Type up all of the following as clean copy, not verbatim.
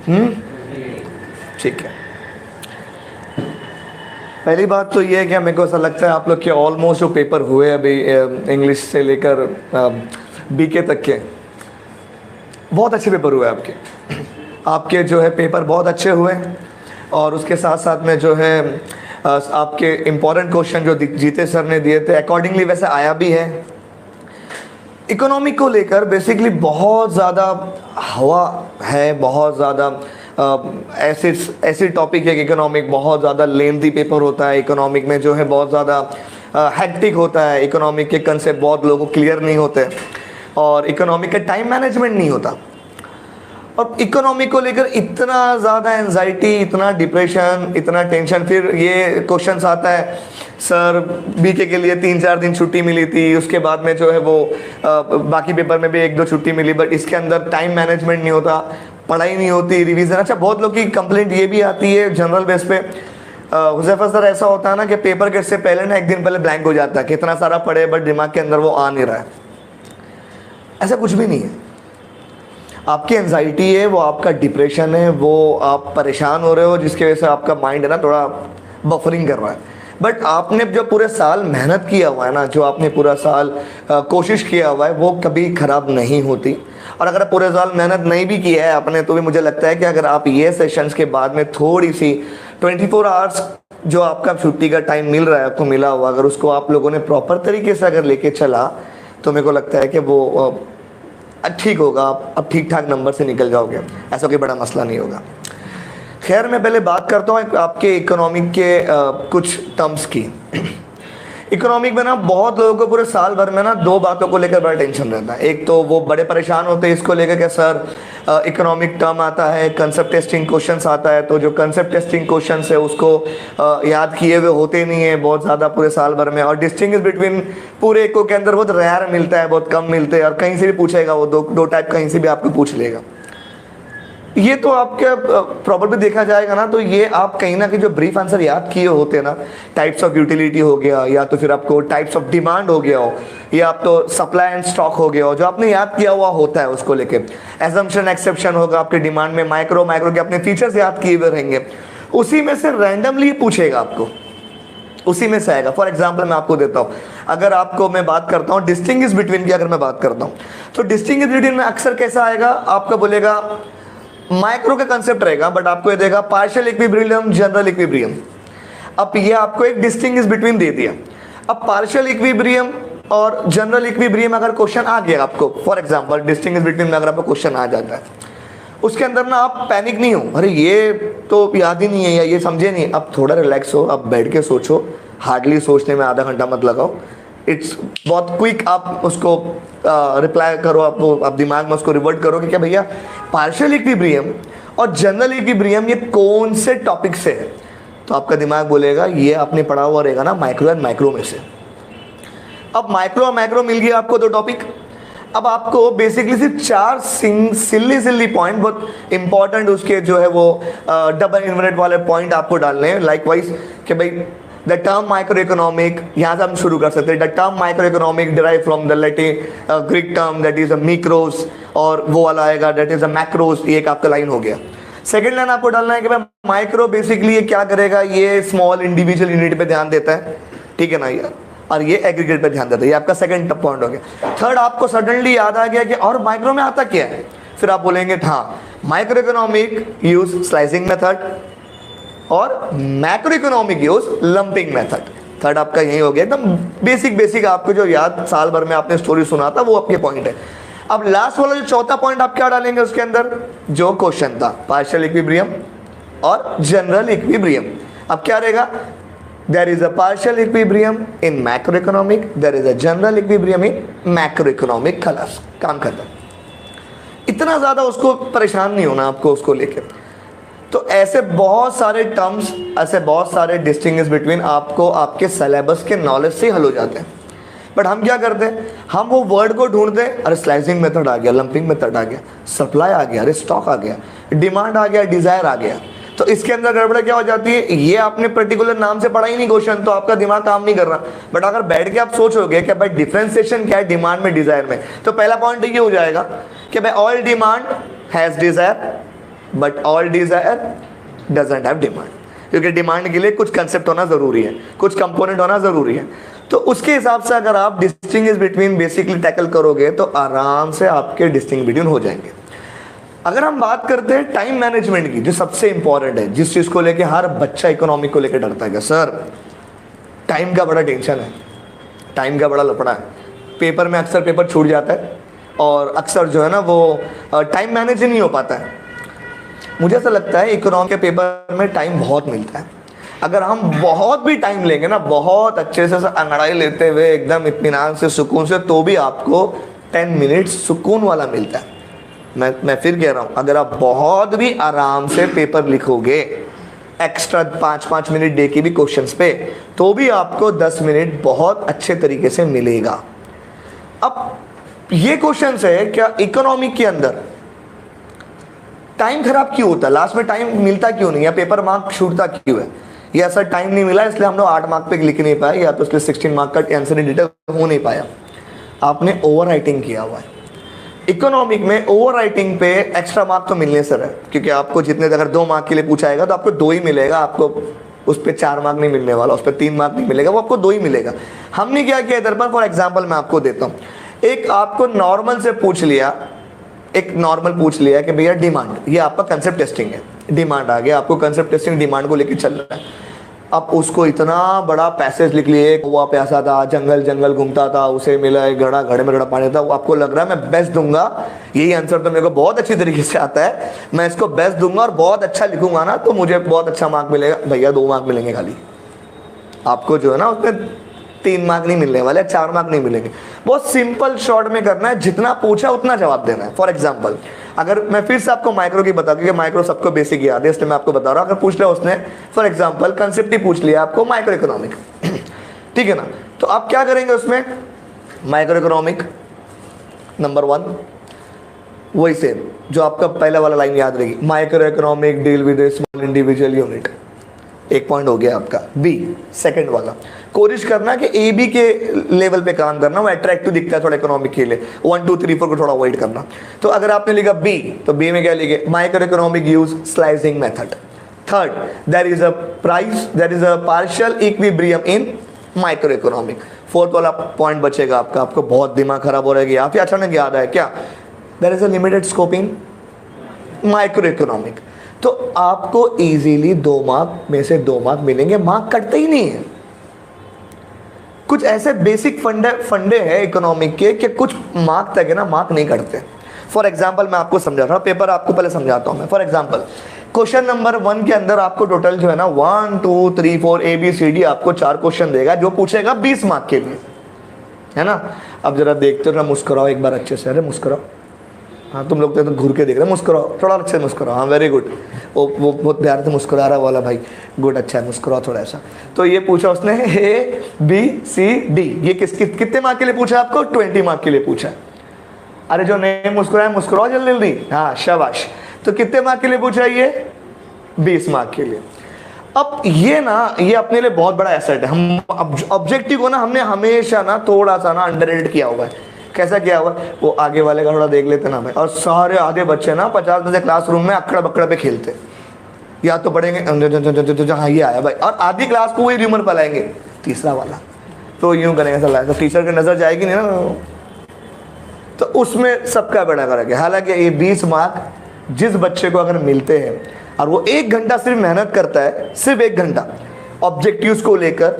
ठीक है, पहली बात तो ये है कि मेरे को ऐसा लगता है आप लोग के ऑलमोस्ट जो पेपर हुए अभी इंग्लिश से लेकर बीके तक के, बहुत अच्छे पेपर हुए आपके। आपके जो है पेपर बहुत अच्छे हुए, और उसके साथ साथ में जो है आपके इम्पोर्टेंट क्वेश्चन जो जीते सर ने दिए थे अकॉर्डिंगली वैसे आया भी है। इकोनॉमिक को लेकर बेसिकली बहुत ज़्यादा हवा है, बहुत ज़्यादा ऐसी टॉपिक है कि इकोनॉमिक बहुत ज़्यादा लेंथी पेपर होता है। इकोनॉमिक में जो है बहुत ज़्यादा हेक्टिक होता है, इकोनॉमिक के कंसेप्ट बहुत लोगों को क्लियर नहीं होते, और इकोनॉमिक का टाइम मैनेजमेंट नहीं होता। और इकोनॉमी को लेकर इतना ज़्यादा एंजाइटी, इतना डिप्रेशन, इतना टेंशन। फिर ये क्वेश्चन आता है सर बीके के लिए 3-4 दिन छुट्टी मिली थी, उसके बाद में जो है वो बाकी पेपर में भी 1-2 छुट्टी मिली, बट इसके अंदर टाइम मैनेजमेंट नहीं होता, पढ़ाई नहीं होती, रिवीजन। अच्छा, बहुत लोग की कंप्लेंट ये भी आती है जनरल बेस पे, हुज़ैफा सर ऐसा होता है ना कि पेपर के से पहले ना 1 दिन पहले ब्लैंक हो जाता है, कितना सारा पढ़े बट दिमाग के अंदर वो आ नहीं रहा है। ऐसा कुछ भी नहीं है। आपकी एंजाइटी है, वो आपका डिप्रेशन है, वो आप परेशान हो रहे हो, जिसकी वजह से आपका माइंड है ना थोड़ा बफरिंग कर रहा है। बट आपने जो पूरे साल मेहनत किया हुआ है ना, जो आपने पूरा साल कोशिश किया हुआ है, वो कभी ख़राब नहीं होती। और अगर पूरे साल मेहनत नहीं भी किया है आपने, तो भी मुझे लगता है कि अगर आप ये सेशंस के बाद में थोड़ी सी 24 आवर्स जो आपका छुट्टी का टाइम मिल रहा है, आपको मिला हुआ, अगर उसको आप लोगों ने प्रॉपर तरीके से अगर लेके चला, तो मेरे को लगता है कि वो ठीक होगा। आप ठीक ठाक नंबर से निकल जाओगे, ऐसा कोई बड़ा मसला नहीं होगा। खैर, मैं पहले बात करता हूँ आपके इकोनॉमिक के कुछ टर्म्स की। इकोनॉमिक में ना बहुत लोगों को पूरे साल भर में ना 2 बातों को लेकर बड़ा टेंशन रहता है। एक तो वो बड़े परेशान होते हैं इसको लेकर कि सर इकोनॉमिक टर्म आता है, कंसेप्ट टेस्टिंग क्वेश्चंस आता है, तो जो कंसेप्ट टेस्टिंग क्वेश्चंस है उसको याद किए हुए होते नहीं है बहुत ज़्यादा पूरे साल भर में। और डिस्टिंग्विश बिटवीन पूरे इको के अंदर बहुत रेयर मिलता है, बहुत कम मिलते हैं, और कहीं से भी पूछेगा वो दो टाइप कहीं से भी आपको पूछ लेगा। ये तो आपके प्रॉब्लम देखा जाएगा ना, तो ये आप कहीं ना कहीं जो ब्रीफ आंसर याद किए होते हैं ना, टाइप्स ऑफ यूटिलिटी हो गया, या तो फिर आपको टाइप्स ऑफ डिमांड हो गया हो, या आप तो सप्लाई एंड स्टॉक हो गया हो, जो आपने याद किया हुआ होता है उसको लेके। एजम्पशन एक्सेप्शन होगा आपके डिमांड में, माइक्रो के अपने फीचर्स याद किए हुए रहेंगे, उसी में से रैंडमली पूछेगा आपको, उसी में से आएगा। फॉर एग्जाम्पल मैं आपको देता हूँ, अगर आपको मैं बात करता हूँ डिस्टिंग्विश बिटवीन की, अगर मैं बात करता हूँ तो डिस्टिंग्विश बिटवीन में अक्सर कैसा आएगा, आपका बोलेगा माइक्रो का कंसेप्ट रहेगा, बट आपको ये देगा पार्शियल इक्विलिब्रियम, जनरल इक्विलिब्रियम। अब ये आपको एक डिस्टिंग्विश बिटवीन दे दिया। अब पार्शियल इक्विलिब्रियम और जनरल इक्विलिब्रियम अगर क्वेश्चन आ गया आपको, फॉर एग्जांपल डिस्टिंग्विश बिटवीन में अगर आपको क्वेश्चन आ जाता है, उसके अंदर ना आप पैनिक नहीं हो, अरे ये तो याद ही नहीं है या ये समझे नहीं। अब थोड़ा रिलैक्स हो, अब बैठ के सोचो, हार्डली सोचने में आधा घंटा मत लगाओ, इट्स बहुत क्विक, आप उसको रिप्लाई करो, आप दिमाग में उसको रिवर्ट करो कि क्या भैया पार्शियल इक्विलिब्रियम और जनरल इक्विलिब्रियम ये कौन से टॉपिक से है, तो आपका दिमाग बोलेगा ये आपने पढ़ा हुआ रहेगा ना माइक्रो एंड माइक्रो में से। अब माइक्रो और माइक्रो मिल गया आपको 2 टॉपिक। अब आपको बेसिकली सिर्फ 4 सिल्ली पॉइंट बहुत इंपॉर्टेंट उसके जो है वो डबल इन्वर्टेड वाले पॉइंट आपको डालने हैं। लाइकवाइज कि भाई द टर्म माइक्रो इकोनॉमिक, यहाँ से हम शुरू कर सकते हैं। The term micro economic derive from the Latin Greek term that is a mikros, और वो वाला आएगा दैट इज अ मैक्रोस। ये एक आपका लाइन हो गया। सेकेंड लाइन आपको डालना है कि भाई माइक्रो बेसिकली ये क्या करेगा, ये स्मॉल इंडिविजुअल यूनिट पे ध्यान देता है, ठीक है ना, ये और ये एग्रीगेट पे ध्यान देता है। ये आपका सेकंड पॉइंट हो गया। थर्ड आपको सडनली याद आ गया कि और माइक्रो में आता क्या है, फिर आप बोलेंगे हाँ micro economic use slicing method और macro economic use lumping method. Third आपका यही हो गया, एकदम बेसिक आपको जो याद साल भर में आपने स्टोरी सुना था वो आपके पॉइंट है। अब लास्ट वाला जो चौथा पॉइंट आप क्या डालेंगे उसके अंदर, जो क्वेश्चन था पार्शियल इक्विलिब्रियम और जनरल इक्विलिब्रियम। अब क्या रहेगा, there is a partial equilibrium in macro economic, there is a general equilibrium in macro economic. खलास, काम खत्म। इतना ज्यादा उसको परेशान नहीं होना आपको उसको लेकर। तो ऐसे बहुत सारे टर्म्स, ऐसे बहुत सारे डिस्टिंग्विश बिटवीन आपको आपके सिलेबस के नॉलेज से हल हो जाते हैं। बट हम क्या करते हैं, हम वो वर्ड को ढूंढते हैं, अरे स्लाइसिंग मेथड आ गया, लंपिंग मेथड आ गया, सप्लाई आ गया, अरे स्टॉक आ गया, डिमांड आ गया, डिजायर आ गया। तो इसके अंदर गड़बड़ क्या हो जाती है, ये आपने पर्टिकुलर नाम से पढ़ा ही नहीं क्वेश्चन, तो आपका दिमाग काम नहीं कर रहा। बट अगर बैठ के आप सोचोगे कि भाई डिफरेंशिएशन क्या है डिमांड में, डिजायर में, तो पहला पॉइंट ये हो जाएगा कि भाई all demand has desire, but all desire doesn't have demand, क्योंकि डिमांड के लिए कुछ कंसेप्ट होना जरूरी है, कुछ कंपोनेंट होना जरूरी है। तो उसके हिसाब से अगर आप डिस्टिंग्विश बिटवीन बेसिकली टैकल करोगे तो आराम से आपके डिस्टिंग बिटवीन हो जाएंगे। अगर हम बात करते हैं टाइम मैनेजमेंट की, जो सबसे इंपॉर्टेंट है, जिस चीज को लेके हर बच्चा इकोनॉमिक को लेकर डरता है कि सर टाइम का बड़ा टेंशन है, टाइम का बड़ा लफड़ा है, पेपर में अक्सर पेपर छूट जाता है और अक्सर जो है ना वो टाइम मैनेज ही नहीं हो पाता है। मुझे ऐसा लगता है इकोनॉमी के पेपर में टाइम बहुत मिलता है। अगर हम बहुत भी टाइम लेंगे ना, बहुत अच्छे से अंगड़ाई लेते हुए एकदम इत्मीनान से सुकून से, तो भी आपको 10 मिनट सुकून वाला मिलता है। मैं फिर कह रहा हूँ, अगर आप बहुत भी आराम से पेपर लिखोगे, एक्स्ट्रा 5-5 मिनट डे की भी क्वेश्चंस पे, तो भी आपको 10 मिनट बहुत अच्छे तरीके से मिलेगा। अब ये क्वेश्चन है, क्या इकोनॉमिक के अंदर टाइम खराब क्यों होता है, लास्ट में टाइम मिलता क्यों नहीं, या पेपर मार्क छूटता क्यों है? या ऐसा टाइम नहीं मिला इसलिए हम लोग 8 मार्क पे लिख नहीं पाए, या तो इसलिए 16 मार्क का आंसर डिटेक्ट हो नहीं पाया। आपने ओवर राइटिंग किया हुआ है। इकोनॉमिक में ओवर राइटिंग पे एक्स्ट्रा मार्क तो मिलने सर है, क्योंकि आपको जितने अगर 2 मार्क के लिए पूछा जाएगा तो आपको 2 ही मिलेगा, आपको उस पर 4 मार्क नहीं मिलने वाला, उस पर 3 मार्क नहीं मिलेगा, वो आपको 2 ही मिलेगा। हमने क्या किया इधर पर, फॉर एग्जाम्पल मैं आपको देता हूँ, एक आपको नॉर्मल से पूछ लिया, एक नॉर्मल पूछ लिया कि भैया डिमांड, ये आपका कंसेप्ट टेस्टिंग है, डिमांड आ गया, आपको कंसेप्ट टेस्टिंग डिमांड को लेकर चल रहा है। अब उसको इतना बड़ा पैसेज लिख लिए, कौवा प्यासा था, जंगल जंगल घूमता था, उसे मिला एक घड़ा, घड़े में घड़ा पानी था, वो आपको लग रहा है मैं बेस्ट दूंगा, यही आंसर तो मेरे को बहुत अच्छी तरीके से आता है, मैं इसको बेस्ट दूंगा और बहुत अच्छा लिखूंगा ना तो मुझे बहुत अच्छा मार्क मिलेगा। भैया 2 मार्क मिलेंगे खाली आपको, जो है ना उसमें 3 मार्क नहीं मिलने वाले, 4 मार्क नहीं मिलेंगे। बहुत सिंपल शॉर्ट में करना है, जितना पूछा उतना जवाब देना है। फॉर एग्जाम्पल अगर मैं फिर से आपको माइक्रो की बता, क्योंकि माइक्रो सबको बेसिक याद है इसलिए मैं आपको बता रहा हूँ। अगर पूछ लिया उसने फॉर एग्जाम्पल कंसेप्ट ही पूछ लिया आपको माइक्रो इकोनॉमिक, ठीक है ना, तो आप क्या करेंगे उसमें, माइक्रो इकोनॉमिक नंबर 1 वही सेम जो आपका पहला वाला लाइन याद रहेगी, micro economic deal with small individual unit, 1 point हो गया आपका। बी सेकंड वाला कोशिश करना कि ए बी के लेवल पे काम करना, वो अट्रैक्टिव दिखता है थोड़ा इकोनॉमिक के लिए, 1 2 3 4 को थोड़ा अवॉइड करना। तो अगर आपने लिखा बी, तो बी में क्या लिखे, micro economic use slicing method. Third, there is a price, there is a partial equilibrium in micro economic. Fourth वाला पॉइंट बचेगा आपका, आपको बहुत दिमाग खराब हो रहेगा, आप अचानक याद है क्या, there is a limited scope in micro economic. तो आपको इजीली 2 मार्क में से 2 मार्क मिलेंगे, मार्क कटते ही नहीं है। कुछ ऐसे बेसिक फंडे हैं इकोनॉमिक के कि कुछ मार्क तक है ना, मार्क नहीं कटते। फॉर एग्जांपल मैं आपको समझा रहा हूँ, पेपर आपको पहले समझाता हूँ मैं। फॉर एग्जांपल क्वेश्चन नंबर 1 के अंदर आपको टोटल जो है ना 1 2 3 4 ABCD आपको 4 क्वेश्चन देगा, जो पूछेगा 20 मार्क के लिए, है ना। अब जरा देखते हो ना, मुस्कुराओ एक बार अच्छे से, अरे मुस्कुराओ, हाँ तुम लोग तो घूर के देख रहे, मुस्कुराओ थोड़ा अच्छे से मुस्कुराओ, हाँ वेरी गुड, वो बहुत प्यार से मुस्कुरा रहा वाला भाई, गुड, अच्छा है, मुस्कुराओ थोड़ा ऐसा। तो ये पूछा उसने ABCD, ये कितने मार्क के लिए पूछा आपको, 20 मार्क के लिए पूछा। अरे जो नहीं मुस्कुराए मुस्कुराओ जल्दी जल्दी, हाँ शाबाश। तो कितने मार्क के लिए पूछा, ये 20 मार्क के लिए। अब ये ना, ये अपने लिए बहुत बड़ा एसेट है। हम ऑब्जेक्टिव को ना हमने हमेशा ना थोड़ा सा ना अंडररेट किया हुआ है। कैसा किया हुआ, वो आगे वाले का थोड़ा देख लेते ना भाई, और सारे आधे बच्चे ना 50 में से क्लासरूम में अकड़ बकड़ पे खेलते, या तो पढ़ेंगे हाँ ये आया भाई, और आधी क्लास को वही र्यूमर फैलाएंगे, तीसरा वाला तो यूं करेंगे सलाह, तो टीचर की नजर जाएगी नहीं ना, तो उसमें सबका बड़ा फर्क है। हालांकि ये 20 मार्क जिस बच्चे को अगर मिलते हैं और वो 1 घंटा सिर्फ मेहनत करता है, सिर्फ 1 घंटा ऑब्जेक्टिव्स को लेकर,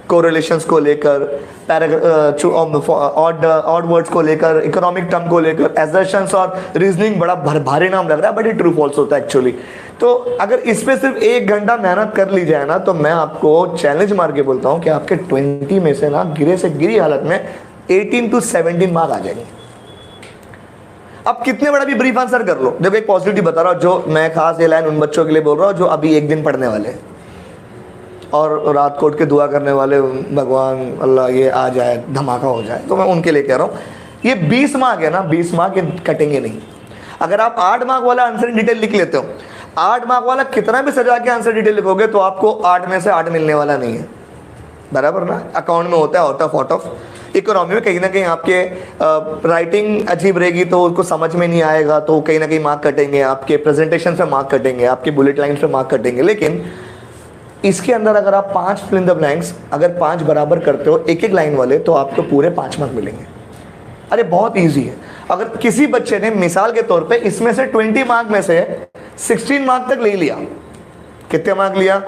कोरिलेशंस को लेकर, ऑड वर्ड्स को लेकर, इकोनॉमिक टर्म को लेकर, एजर्शंस और रीजनिंग, बड़ा भारी नाम लग रहा है बट ये ट्रू फॉल्स होता है एक्चुअली। तो अगर इस पे सिर्फ 1 घंटा मेहनत कर ली जाए ना, तो मैं आपको चैलेंज मार के बोलता हूँ कि आपके 20 में से ना गिरे से गिरी हालत में 18 to 17 मार्क आ जाएंगे। अब कितने बड़ा भी ब्रीफ आंसर कर लो, देखो एक पॉजिटिव बता रहा हूँ, जो मैं खास ये लाइन उन बच्चों के लिए बोल रहा हूँ जो अभी 1 दिन पढ़ने वाले हैं और रात को उठ के दुआ करने वाले, भगवान अल्लाह ये आ जाए, धमाका हो जाए, तो मैं उनके लिए कह रहा हूँ ये 20 मार्क है ना, 20 मार्क ये कटेंगे नहीं। अगर आप 8 मार्क वाला आंसर डिटेल लिख लेते हो, 8 मार्क वाला कितना भी सजा के आंसर डिटेल लिखोगे तो आपको 8 में से 8 मिलने वाला नहीं है। बराबर ना, अकाउंट में होता है आउट ऑफ। इकोनॉमी में कहीं ना कहीं आपके राइटिंग अजीब रहेगी तो उसको समझ में नहीं आएगा, तो कहीं ना कहीं मार्क कटेंगे, आपके प्रेजेंटेशन पे मार्क कटेंगे, आपके बुलेट लाइन पे मार्क कटेंगे। लेकिन इसके अंदर अगर आप 5 फिल इन द ब्लैंक्स अगर 5 बराबर करते हो एक एक लाइन वाले, तो आपको पूरे 5 मार्क मिलेंगे। अरे बहुत ईजी है। अगर किसी बच्चे ने मिसाल के तौर पे इसमें से 20 मार्क में से 16 मार्क तक ले लिया, कितने मार्क लिया?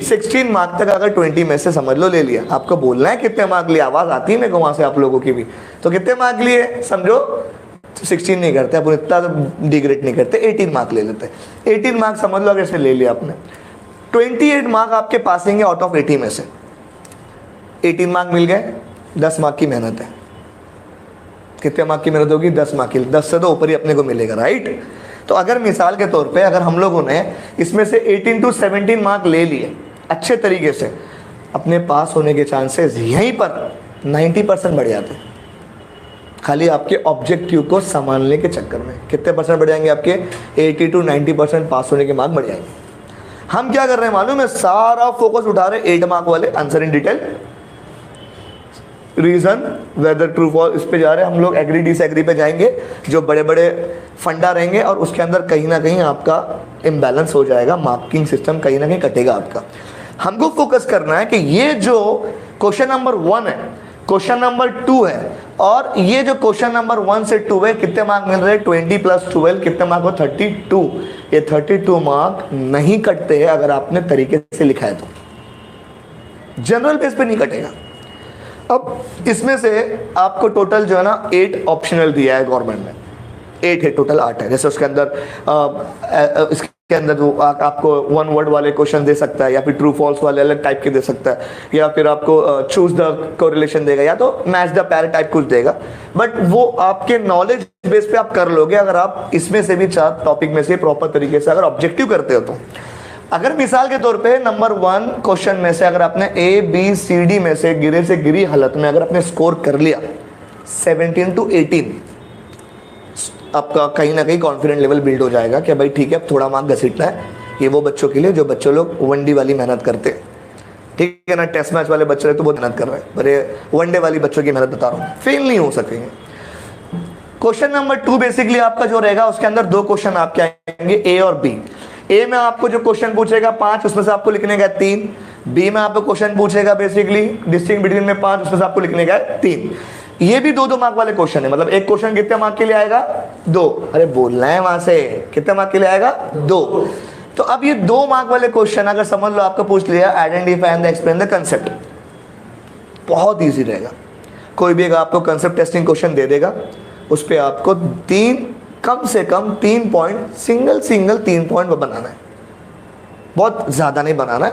16 मार्क तक अगर 20 में से समझ लो ले लिया, आपको बोलना है कितने मार्क लिया, आवाज आती है मेरे को वहां से आप लोगों की भी, तो कितने मार्क लिए समझो। 16 नहीं करते अपन, इतना डिग्रेड नहीं करते, 18 मार्क ले लेते। 18 मार्क समझ लो अगर से ले लिया आपने, 28 मार्क आपके पासिंग है आउट ऑफ 80 में से। 18 मार्क मिल गए, 10 मार्क की मेहनत है। कितने मार्क की मेहनत होगी? 10 मार्क की, 10 से तो ऊपर ही अपने को मिलेगा, राइट। तो अगर मिसाल के तौर पे अगर हम लोगों ने इसमें से 18 to 17 मार्क ले लिए अच्छे तरीके से, अपने पास होने के चांसेस यहीं पर 90% बढ़ जाते हैं। खाली आपके ऑब्जेक्टिव को संभालने के चक्कर में कितने परसेंट बढ़ जाएंगे? आपके 80 to 90% पास होने के मार्क बढ़ जाएंगे। हम क्या कर रहे हैं मालूम है? सारा फोकस उठा रहे 8 मार्क वाले answer in detail, reason, whether, true false, इस पे जा रहे हैं हम लोग। एग्री डिसएग्री पे जाएंगे, जो बड़े बड़े फंडा रहेंगे, और उसके अंदर कहीं ना कहीं आपका इम्बैलेंस हो जाएगा, मार्किंग सिस्टम कहीं ना कहीं कटेगा आपका। हमको फोकस करना है कि ये जो क्वेश्चन नंबर 1 है, क्वेश्चन नंबर 2 है, और ये जो क्वेश्चन नंबर 1 से 2 है, कितने मार्क मिल रहे हैं? 20 + 12 कितने मार्क हो? 32। ये 32 मार्क नहीं कटते हैं अगर आपने तरीके से लिखा है तो, जनरल बेस पे नहीं कटेगा। अब इसमें से आपको टोटल जो है ना 8 ऑप्शनल दिया है गवर्नमेंट ने, 8 है टोटल, 8 है। जैसे उसके अंदर इसके अंदर वो आपको 1 वर्ड वाले क्वेश्चन दे सकता है, या फिर ट्रू फॉल्स वाले अलग टाइप के दे सकता है, या फिर आपको चूज द कोरिलेशन देगा, या तो मैच द पैर टाइप कुछ देगा। बट वो आपके नॉलेज बेस पे आप कर लोगे अगर आप इसमें से भी 4 टॉपिक में से प्रॉपर तरीके से अगर ऑब्जेक्टिव करते हो तो। अगर मिसाल के तौर पे नंबर 1 क्वेश्चन में से अगर आपने ABCD में से गिरे से गिरी हालत में अगर आपने स्कोर कर लिया 17 to 18, आपका कहीं ना कहीं कॉन्फिडेंट लेवल बिल्ड हो जाएगा कि भाई ठीक है, अब थोड़ा मार्क घसीटना है। ये वो बच्चों के लिए जो बच्चों लोग वनडे वाली मेहनत करते हैं, ठीक है ना। टेस्ट मैच वाले बच्चे तो बहुत मेहनत कर रहे हैं, पर ये वनडे वाली बच्चों की मेहनत बता रहा हूँ, फेल नहीं हो सकेंगे। क्वेश्चन नंबर 2 बेसिकली आपका जो रहेगा, उसके अंदर 2 क्वेश्चन आपके आएंगे, A और B। ए में आपको जो क्वेश्चन पूछेगा 5, उसमें से आपको लिखने का 3। बी में आपको क्वेश्चन पूछेगा बेसिकली डिस्टिंग बिटवीन में 5, उसमें से आपको लिखने का 3। ये भी 2-2 मार्क वाले क्वेश्चन है, मतलब एक क्वेश्चन कितने मार्क के लिए आएगा? 2। अरे बोलना है वहां से, कितने मार्क के लिए आएगा? 2। तो अब ये 2 मार्क वाले क्वेश्चन अगर समझ लो आपको पूछ लिया identify and explain the concept, बहुत ईजी रहेगा। कोई भी अगर आपको कंसेप्ट टेस्टिंग क्वेश्चन दे देगा, उस पर आपको 3 कम से कम 3 पॉइंट, सिंगल 3 पॉइंट बनाना है। बहुत ज्यादा नहीं बनाना है,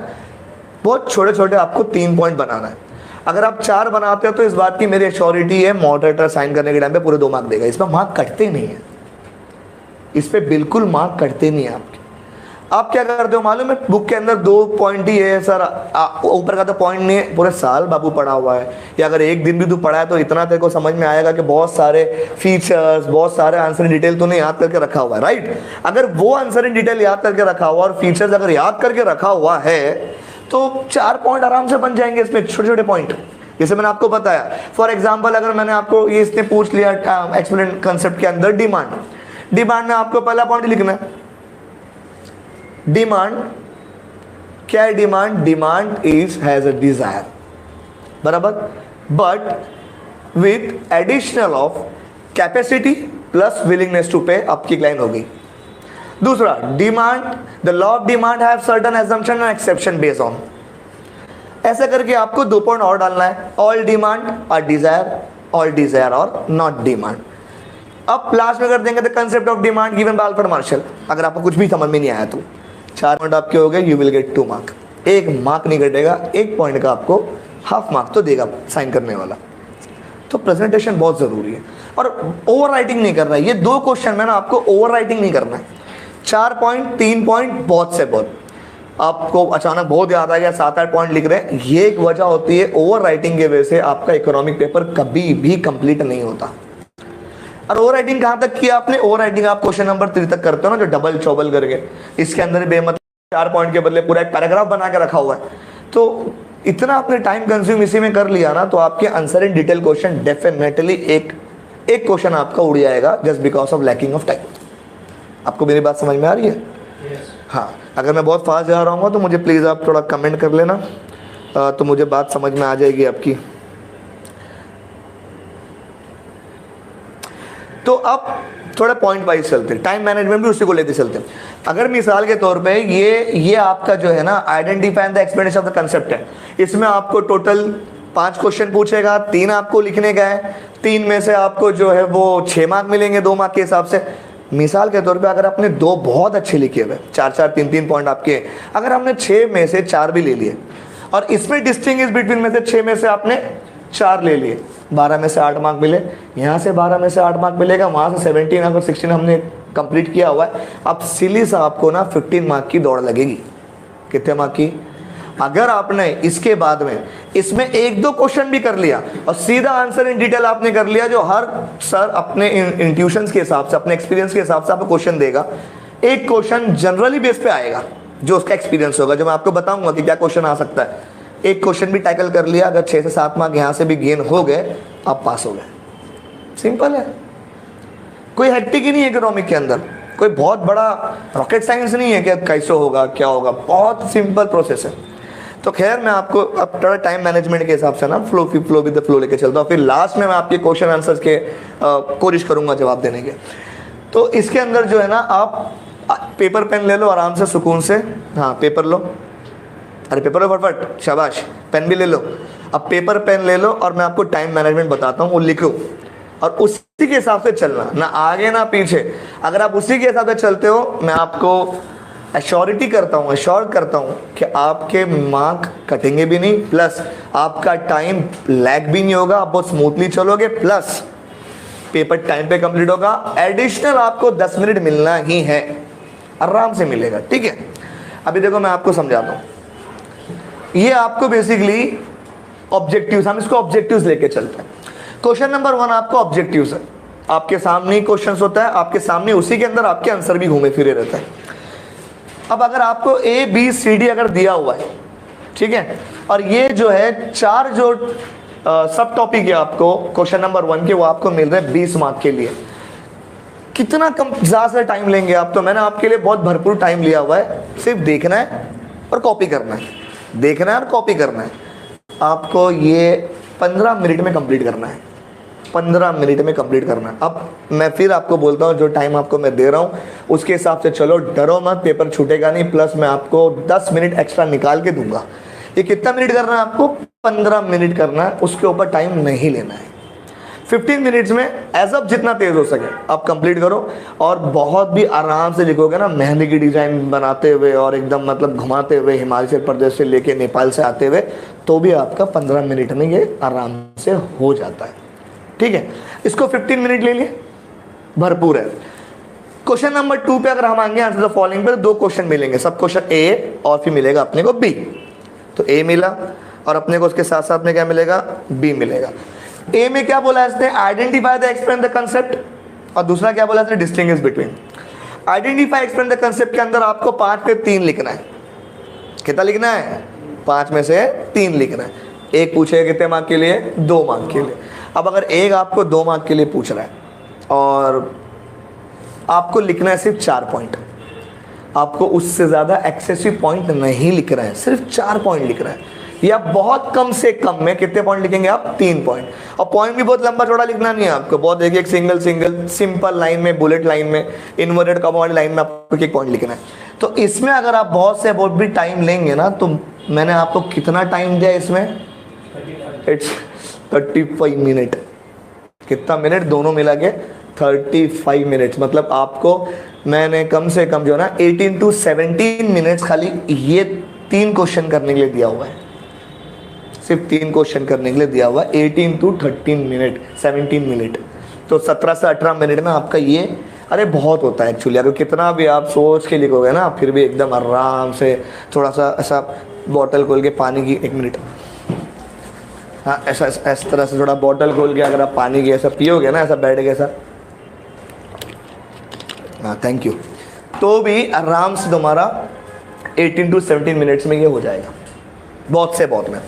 बहुत छोटे छोटे आपको 3 पॉइंट बनाना है। अगर आप 4 बनाते हो तो इस बात की मेरी एश्योरिटी है, मॉडरेटर साइन करने के टाइम पे पूरे 2 मार्क देगा। इसमें मार्क कटते नहीं है, इस पे बिल्कुल मार्क कटते नहीं है आपके। आप क्या करते हो मालूम है? बुक के अंदर 2 पॉइंट ही है सर, ऊपर का तो पॉइंट नहीं है, पूरे साल बाबू पढ़ा हुआ है, या अगर एक दिन भी तू पढ़ा है तो इतना तेरे को समझ में आएगा कि बहुत सारे फीचर्स, बहुत सारे आंसर इन डिटेल तूने याद करके रखा हुआ है, राइट। अगर वो आंसर इन डिटेल याद करके रखा हुआ और फीचर्स अगर याद करके रखा हुआ है तो 4 पॉइंट आराम से बन जाएंगे इसमें, छोटे छोटे पॉइंट। जैसे मैंने आपको बताया, फॉर एग्जाम्पल अगर मैंने आपको ये इसने पूछ लिया एक्सप्लेन कंसेप्ट के अंदर डिमांड में आपको पहला पॉइंट लिखना है, डिमांड क्या है? Demand is has a desire, बराबर, but with additional of capacity plus willingness to pay, आपकी लाइन हो गई। दूसरा, demand, the law of demand have certain assumption and exception based on, ऐसा करके आपको 2 पॉइंट और डालना है, ऑल डिमांड और डिजायर और नॉट डिमांड। अब लास्ट में कर देंगे the concept of demand given by Alfred Marshall. अगर आपको कुछ भी समझ में नहीं आया तो 4 पॉइंट आपके हो गए, you will get 2 mark. 1 mark नहीं घटेगा, 1 पॉइंट का आपको हाफ मार्क तो देगा साइन करने वाला। तो प्रेजेंटेशन बहुत जरूरी है, और ओवर राइटिंग नहीं करना है। ये 2 क्वेश्चन में ना आपको ओवर राइटिंग नहीं करना है। 4 पॉइंट 3 पॉइंट बहुत से बहुत, आपको अचानक बहुत याद आ गया 7-8 पॉइंट लिख रहे हैं, ये एक वजह होती है। ओवर राइटिंग की वजह से आपका इकोनॉमिक पेपर कभी भी कंप्लीट नहीं होता। और ओवर राइटिंग कहां तक किया आपने? ओवर राइटिंग आप क्वेश्चन नंबर 3 तक करते हो ना, जो डबल करके, इसके अंदर बेमतलब 4 पॉइंट के बदले पूरा एक पैराग्राफ बना के रखा हुआ है। तो इतना आपने टाइम कंज्यूम इसी में कर लिया ना, तो आपके answer in detail question definitely एक क्वेश्चन आपका उड़ जाएगा just because of lacking of time. आपको मेरी बात समझ में आ रही है? हाँ, अगर मैं बहुत फास्ट जा रहा हूँ तो मुझे प्लीज़ आप थोड़ा कमेंट कर लेना, तो मुझे बात समझ में आ जाएगी आपकी। तो अब थोड़ा पॉइंट वाइज चलते हैं, टाइम मैनेजमेंट भी उसी को लेते चलते हैं। अगर मिसाल के तौर पे ये आपका जो है ना identify the explanation of the concept है, इसमें आपको टोटल 5 क्वेश्चन पूछेगा, 3 आपको लिखने का है, 3 में से आपको जो है वो 6 मार्क मिलेंगे 2 मार्क के हिसाब से। मिसाल के तौर पे अगर आपने 2 बहुत अच्छे लिखे हुए, 4-4 3-3 पॉइंट आपके, अगर आपने 6 में से 4 भी ले लिए और इसमें डिस्टिंग्विश बिटवीन में से 6 में से आपने 4 ले लिए, 12 में से 8 मार्क मिले, यहाँ से 12 में से 8 मार्क मिलेगा, वहाँ से 17 अगर 16 हमने कंप्लीट किया हुआ है। अब सिली सा आपको ना 15 मार्क की दौड़ लगेगी। कितने मार्क की? अगर आपने इसके बाद में इसमें 1-2 क्वेश्चन भी कर लिया और सीधा आंसर इन डिटेल आपने कर लिया, जो हर सर अपने इंट्यूशंस के हिसाब से, अपने एक्सपीरियंस के हिसाब से आपको क्वेश्चन देगा, एक क्वेश्चन जनरली बेस पे आएगा जो उसका एक्सपीरियंस होगा, जो मैं आपको बताऊंगा कि क्या क्वेश्चन आ सकता है। एक क्वेश्चन भी टैकल कर लिया, अगर 6 से 7 मार्क यहाँ से भी गेन हो गए, आप पास हो गए। सिंपल है, कोई हेक्टिक ही नहीं है इकोनॉमिक के अंदर, कोई बहुत बड़ा रॉकेट साइंस नहीं है कि कैसे होगा क्या होगा, बहुत सिंपल प्रोसेस है। तो खैर मैं आपको अब थोड़ा टाइम मैनेजमेंट के हिसाब से ना फ्लो विद द फ्लो लेके चलता हूँ, फिर लास्ट में मैं आपके क्वेश्चन आंसर्स के कोशिश करूंगा जवाब देने के। तो इसके अंदर जो है ना, आप पेपर पेन ले लो आराम से सुकून से, हाँ पेपर लो, अरे पेपर लो फटफट, शाबाश, पेन भी ले लो। अब पेपर पेन ले लो और मैं आपको टाइम मैनेजमेंट बताता हूँ, वो लिखो और उसी के हिसाब से चलना, ना आगे ना पीछे। अगर आप उसी के हिसाब से चलते हो, मैं आपको अश्योर करता हूँ कि आपके मार्क कटेंगे भी नहीं, प्लस आपका टाइम लैग भी नहीं होगा, आप बहुत स्मूथली चलोगे, प्लस पेपर टाइम पे कंप्लीट होगा। एडिशनल आपको 10 मिनट मिलना ही है, आराम से मिलेगा, ठीक है। अभी देखो मैं आपको समझाता हूँ, ये आपको बेसिकली ऑब्जेक्टिव्स, हम इसको ऑब्जेक्टिव्स लेके चलते हैं। क्वेश्चन नंबर 1 आपको ऑब्जेक्टिव्स है, आपके सामने ही क्वेश्चन होता है, आपके सामने, उसी के अंदर आपके आंसर भी घूमे फिरे रहता है। अब अगर आपको ABCD अगर दिया हुआ है, ठीक है, और ये जो है 4 जो सब टॉपिक है आपको क्वेश्चन नंबर 1 के, वो आपको मिल रहे हैं 20 मार्क के लिए। कितना कम ज़्यादा टाइम लेंगे आप? तो मैंने आपके लिए बहुत भरपूर टाइम लिया हुआ है, सिर्फ देखना है और कॉपी करना है, देखना है और कॉपी करना है। आपको ये 15 मिनट में कंप्लीट करना है, 15 मिनट में कंप्लीट करना है। अब मैं फिर आपको बोलता हूँ, जो टाइम आपको मैं दे रहा हूँ उसके हिसाब से चलो, डरो मत, पेपर छूटेगा नहीं, प्लस मैं आपको 10 मिनट एक्स्ट्रा निकाल के दूंगा। ये कितना मिनट करना है आपको? 15 मिनट करना है, उसके ऊपर टाइम नहीं लेना है। 15 मिनट्स में एज अप जितना तेज हो सके आप कंप्लीट करो, और बहुत भी आराम से लिखोगे ना, मेहंदी की डिजाइन बनाते हुए और एकदम मतलब घुमाते हुए, हिमाचल प्रदेश से लेके नेपाल से आते हुए, तो भी आपका 15 मिनट में ये आराम से हो जाता है, ठीक है। इसको 15 मिनट ले लिए, भरपूर है। क्वेश्चन नंबर 2 पे अगर हम आएंगे आंसर द फॉलोइंग पे, 2 क्वेश्चन मिलेंगे, सब क्वेश्चन A और फिर मिलेगा अपने को B। तो A मिला और अपने को उसके साथ साथ में क्या मिलेगा? B मिलेगा। A में क्या बोला है इसने? Identify the explain the concept, और दूसरा क्या बोला इसने? Distinguish between. Identify explain the concept के अंदर आपको 5 पे 3 लिखना है। कितना लिखना है? 5 में से 3 लिखना है। एक पूछेगा कितने मार्क के लिए? 2 मार्क के लिए। अब अगर एक आपको 2 मार्क के लिए पूछ रहा है और आपको लिखना है सिर्फ 4 पॉइंट, आपको उससे ज़्यादा एक्सेसिव पॉइंट नहीं लिख रहा है, सिर्फ 4 पॉइंट लिख रहा है, या बहुत कम से कम में कितने पॉइंट लिखेंगे आप? 3 पॉइंट। और पॉइंट भी बहुत लंबा चौड़ा लिखना नहीं है आपको, बहुत एक सिंगल सिंपल लाइन में, बुलेट लाइन में, इन्वर्टेड कॉमा वाली लाइन में आपको 1 पॉइंट लिखना है। तो इसमें अगर आप बहुत भी टाइम लेंगे ना, तो मैंने आपको कितना टाइम दिया इसमें? It's 35 minute. कितना मिनट? दोनों मिला के 35 मिनट्स। मतलब आपको मैंने कम से कम जो है ना 18 to 17 मिनट्स खाली ये 3 क्वेश्चन करने के लिए दिया हुआ है, सिर्फ 3 क्वेश्चन करने के लिए दिया हुआ है। 18 to 13 मिनट, 17 मिनट, तो 17 से 18 मिनट में आपका ये, अरे बहुत होता है एक्चुअली। अगर कितना भी आप सोच के लिखोगे ना, फिर भी एकदम आराम से थोड़ा सा ऐसा बॉटल खोल के पानी की, 1 मिनट, हाँ ऐसा इस तरह से थोड़ा बॉटल खोल के अगर आप पानी की ऐसा पियोगे ना, ऐसा बैठ के ऐसा, हाँ थैंक यू, तो भी आराम से तुम्हारा 18 to 17 मिनट्स में ये हो जाएगा। बहुत से बहुत में।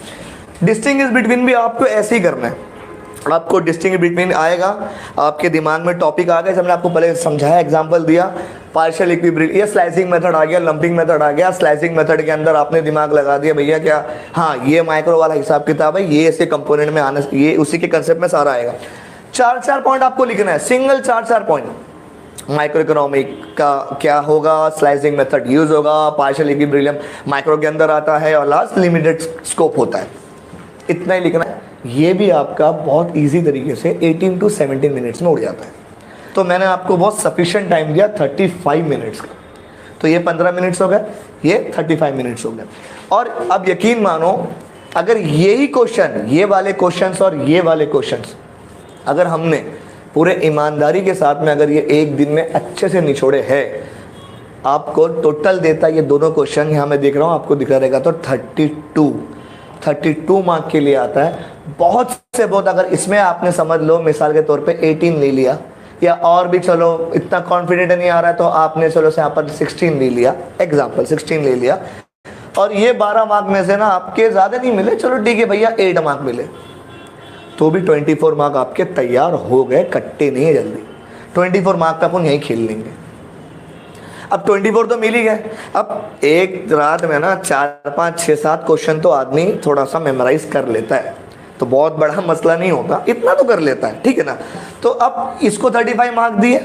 डिस्टिंग्विश बिटवीन भी आपको ऐसे ही करना है, आपको डिस्टिंग्विश बिटवीन आएगा, आपके दिमाग में टॉपिक आ गया, जब मैंने आपको पहले समझाया, एग्जांपल दिया, पार्शियल इक्विलिब्रियम, ये स्लाइसिंग मेथड आ गया, लंपिंग मेथड आ गया। स्लाइसिंग मेथड के अंदर आपने दिमाग लगा दिया भैया क्या, हाँ ये माइक्रो वाला हिसाब किताब है, ये ऐसे कंपोनेंट में आने, ये उसी के कंसेप्ट में सारा आएगा। 4 पॉइंट आपको लिखना है, सिंगल 4 पॉइंट। माइक्रो इकोनॉमिक का क्या होगा, स्लाइसिंग मेथड यूज होगा, पार्शियल इक्विलिब्रियम माइक्रो के अंदर आता है, और लास्ट लिमिटेड स्कोप होता है। इतना ही लिखना है। ये भी आपका बहुत इजी तरीके से 18 to 17 मिनट्स में उड़ जाता है। तो मैंने आपको बहुत सफिशिएंट टाइम दिया 35 मिनट्स का, तो ये 15 मिनट्स हो गए, ये 35 मिनट्स हो गए। और अब यकीन मानो, अगर यही क्वेश्चन, ये वाले क्वेश्चंस और ये वाले क्वेश्चंस अगर हमने पूरे ईमानदारी के साथ में अगर ये एक दिन में अच्छे से निचोड़े हैं, आपको टोटल देता ये दोनों क्वेश्चन, यहाँ मैं देख रहा हूँ आपको दिखा रहेगा, तो 32 मार्क के लिए आता है। बहुत से बहुत, अगर इसमें आपने समझ लो मिसाल के तौर पे 18 ले लिया, या और भी चलो इतना कॉन्फिडेंट नहीं आ रहा है तो आपने चलो से यहाँ पर 16 ले लिया, एग्जाम्पल 16 ले लिया, और ये 12 मार्क में से ना आपके ज़्यादा नहीं मिले, चलो ठीक है भैया 8 मार्क मिले, तो भी 24 मार्क आपके तैयार हो गए, कट्टे नहीं है जल्दी। 24 मार्क का अपन यहीं खेल लेंगे। अब 24 तो मिल ही गए। अब एक रात में ना 4, 5, 6, 7 क्वेश्चन तो आदमी थोड़ा सा मेमोराइज कर लेता है, तो बहुत बड़ा मसला नहीं होता, इतना तो कर लेता है, ठीक है ना। तो अब इसको 35 मार्क दिए,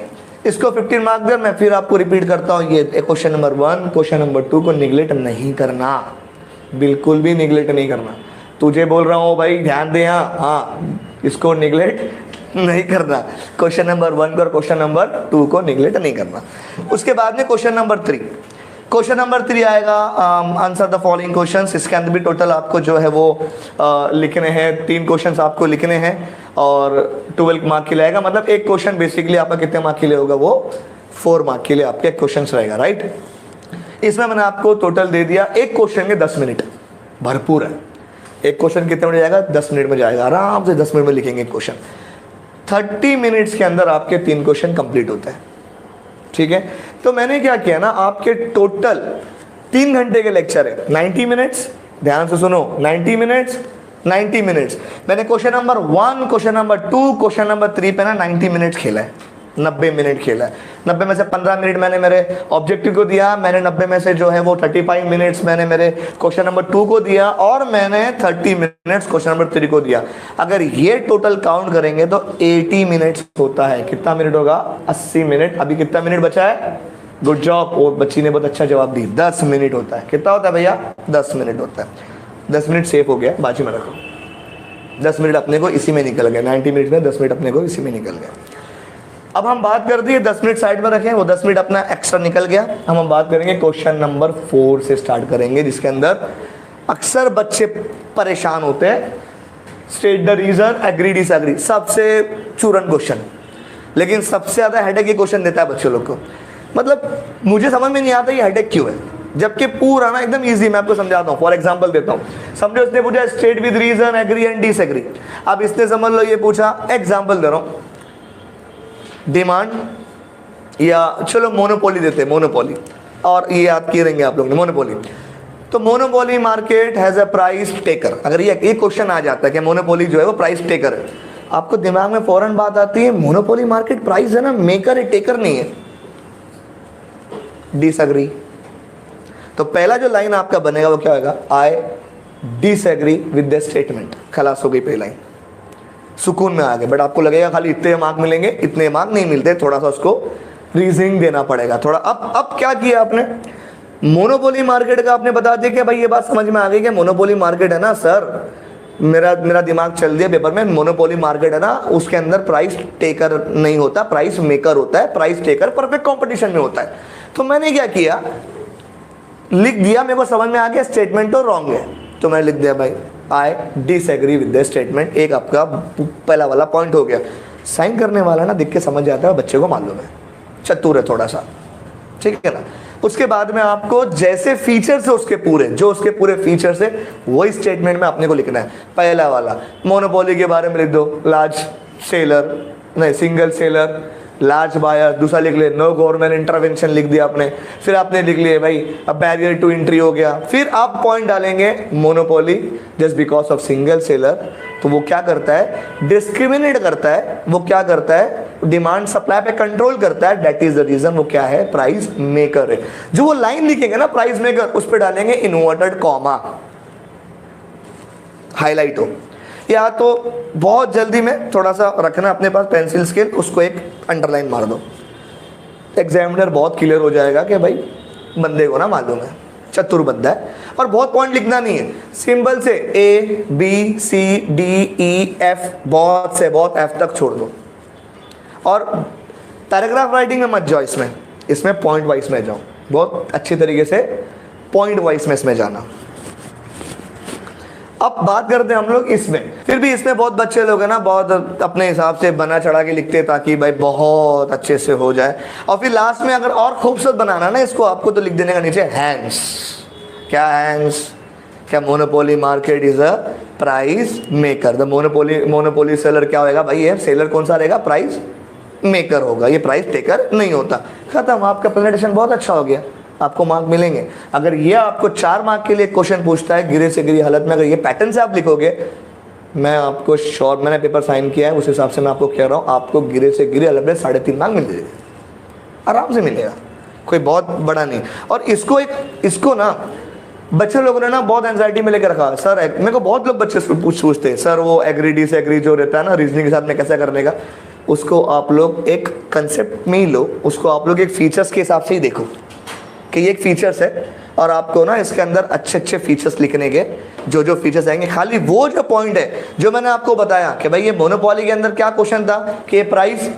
इसको 15 मार्क दिया। मैं फिर आपको रिपीट करता हूँ, ये क्वेश्चन नंबर 1, क्वेश्चन नंबर 2 को निगलेक्ट नहीं करना, बिल्कुल भी निगलेक्ट नहीं करना। तुझे बोल रहा हूँ भाई ध्यान दे, हाँ इसको निगलेक्ट नहीं करना। क्वेश्चन नंबर 1 को और क्वेश्चन नंबर 2 को निगलेक्ट नहीं करना। उसके बाद में क्वेश्चन नंबर 3, क्वेश्चन नंबर 3 आएगा, आंसर द फॉलोइंग क्वेश्चंस। इसके अंदर भी टोटल आपको जो है वो लिखने हैं, 3 क्वेश्चंस आपको लिखने हैं, और 12 मार्क के लिए आएगा। मतलब एक क्वेश्चन बेसिकली आपका कितने मार्क के लिए होगा, वो 4 मार्क के लिए आपके क्वेश्चन रहेगा, राइट। इसमें मैंने आपको टोटल दे दिया, एक क्वेश्चन के 10 मिनट भरपूर है। एक क्वेश्चन कितने में जाएगा, 10 मिनट में जाएगा, आराम से 10 मिनट में लिखेंगे क्वेश्चन। 30 मिनट्स के अंदर आपके 3 क्वेश्चन कंप्लीट होते हैं, ठीक है। तो मैंने क्या किया ना, आपके टोटल 3 घंटे के लेक्चर है, 90 मिनट्स, ध्यान से सुनो, 90 मिनट्स, 90 मिनट्स। मैंने question number 1, question number 2, question number 3 पे ना 90 मिनट्स खेला है, 90 मिनट खेला है। 90 में से 15 मिनट मैंने मेरे ऑब्जेक्टिव को दिया, मैंने 90 में से जो है वो 35 मिनट्स मैंने मेरे क्वेश्चन नंबर 2 को दिया, और मैंने 30 मिनट्स क्वेश्चन नंबर 3 को दिया। अगर ये टोटल काउंट करेंगे तो 80 मिनट्स होता है। कितना मिनट होगा, 80 मिनट। अभी कितना मिनट बचा है, गुड जॉब, वो बच्ची ने बहुत अच्छा जवाब दी, 10 मिनट होता है। कितना होता है भैया, 10 मिनट होता है। 10 मिनट सेफ हो गया, बाजी में रखो। 10 मिनट अपने को इसी में निकल गए, 90 मिनट में 10 मिनट अपने को इसी में निकल गए। अब हम बात कर दिए, 10 मिनट साइड में रखें, वो 10 मिनट अपना एक्स्ट्रा निकल गया। हम बात करेंगे क्वेश्चन नंबर 4 से स्टार्ट करेंगे, जिसके अंदर अक्सर बच्चे परेशान होते हैं। State the reason, agree disagree, सबसे चूरन क्वेश्चन, लेकिन सबसे ज्यादा हेडेक ये क्वेश्चन देता है बच्चों लोग को। मतलब मुझे समझ में नहीं आता ये हेडेक क्यों है, जबकि पूरा ना एकदम इजी। मैं आपको समझाता हूँ, फॉर एग्जांपल देता हूँ। समझो इसने पूछा state with reason, agree and disagree. अब इसने समझ लो ये पूछा, एग्जांपल दे रहा हूँ, डिमांड, या चलो मोनोपोली देते हैं, मोनोपोली, और ये याद किए रहेंगे आप लोग ने, मोनोपोली। तो monopoly market has a price taker. अगर ये एक क्वेश्चन आ जाता है कि मोनोपोली जो है वो प्राइस टेकर है, आपको दिमाग में फौरन बात आती है मोनोपोली मार्केट प्राइस है ना, मेकर है, टेकर नहीं है। डिसएग्री, तो पहला जो लाइन आपका बनेगा वो क्या होगा, I disagree with the statement. खलास हो गई पहली लाइन, सुकून में आ गए। बट आपको लगेगा खाली इतने मार्क मिलेंगे, इतने मार्क नहीं मिलते, थोड़ा सा उसको रीजनिंग देना पड़ेगा थोड़ा। अब क्या किया आपने, मोनोपोली मार्केट का आपने बता दिया कि भाई ये बात समझ में आ गई कि मोनोपोली मार्केट है ना सर, मेरा दिमाग चल दिया पेपर में, मोनोपोली मार्केट है ना, उसके अंदर प्राइस टेकर नहीं होता, प्राइस मेकर होता है। प्राइस टेकर परफेक्ट कंपटीशन में होता है। तो मैंने क्या किया, लिख दिया, मेरे को समझ में आ गया स्टेटमेंट तो रॉन्ग है, तो मैंने लिख दिया भाई I disagree with the statement. एक आपका पहला वाला पॉइंट हो गया। साइन करने वाला ना देख के समझ जाता है, बच्चे को मालूम है, चतुर है थोड़ा सा, ठीक है ना। उसके बाद में आपको जैसे फीचर्स है उसके पूरे, जो उसके पूरे फीचर्स है वही स्टेटमेंट में अपने को लिखना है। पहला वाला मोनोपोली के बारे में लिख दो, लार्ज सेलर नहीं, सिंगल सेलर, लार्ज बायर, दूसरा लिख ले नो गवर्नमेंट इंटरवेंशन लिख दिया आपने, फिर आपने लिख लिया भाई अब बैरियर टू एंट्री हो गया, फिर आप पॉइंट डालेंगे monopoly just because of single seller. तो वो क्या करता है, डिस्क्रिमिनेट करता है, वो क्या करता है, डिमांड सप्लाई पे कंट्रोल करता है, दैट इज द रीजन वो क्या है, प्राइस मेकर है। जो वो लाइन लिखेंगे ना प्राइस मेकर, उस पर डालेंगे इन्वर्टेड कॉमा, हाईलाइट हो, या तो बहुत जल्दी में थोड़ा सा रखना अपने पास पेंसिल स्केल, उसको एक अंडरलाइन मार दो, एग्जामिनर बहुत क्लियर हो जाएगा कि भाई बंदे को ना मालूम है, चतुर बंदा है। और बहुत पॉइंट लिखना नहीं है, सिंबल से A B C D E F, बहुत एफ तक छोड़ दो। और पैराग्राफ राइटिंग में मत जाओ, इसमें पॉइंट वाइज में जाओ, बहुत अच्छी तरीके से पॉइंट वाइज में इसमें जाना। अब बात करते हैं हम लोग इसमें, फिर भी इसमें बहुत बच्चे लोग हैं ना, बहुत अपने हिसाब से बना चढ़ा के लिखते हैं ताकि भाई बहुत अच्छे से हो जाए। और फिर लास्ट में अगर और खूबसूरत बनाना ना इसको, आपको तो लिख देने का नीचे हैंस। क्या हैंस, क्या monopoly market is a price maker, the monopoly seller क्या होगा भाई, ये सेलर कौन सा रहेगा, प्राइस मेकर होगा, ये प्राइस टेकर नहीं होता। खत्म, आपका प्रेजेंटेशन बहुत अच्छा हो गया, आपको मार्क मिलेंगे। अगर ये आपको 4 मार्क के लिए क्वेश्चन पूछता है गिरे से गिरी हालत में, अगर ये पैटर्न से आप लिखोगे, मैं आपको श्योर, मैंने पेपर साइन किया है उस हिसाब से मैं आपको कह रहा हूँ, आपको गिरे से गिरे हालत में 3.5 मार्क मिल जाएगा, आराम से मिलेगा, कोई बहुत बड़ा नहीं। और इसको ना बच्चे लोगों ने ना बहुत एंजाइटी में लेकर रखा। सर मेरे को बहुत लोग बच्चे पूछते हैं, सर वो एग्री डिसएग्री जो रहता है ना रीजनिंग के साथ में कैसे करने का, उसको आप लोग एक कंसेप्ट में ही लो, उसको आप लोग एक फीचर्स के हिसाब से ही देखो कि ये एक फीचर्स है, और आपको ना इसके अंदर अच्छे अच्छे फीचर्स लिखने के, जो फीचर्स आएंगे, खाली वो जो पॉइंट है जो मैंने आपको बताया कि भाई ये मोनोपोली के अंदर क्या क्वेश्चन था कि ये प्राइस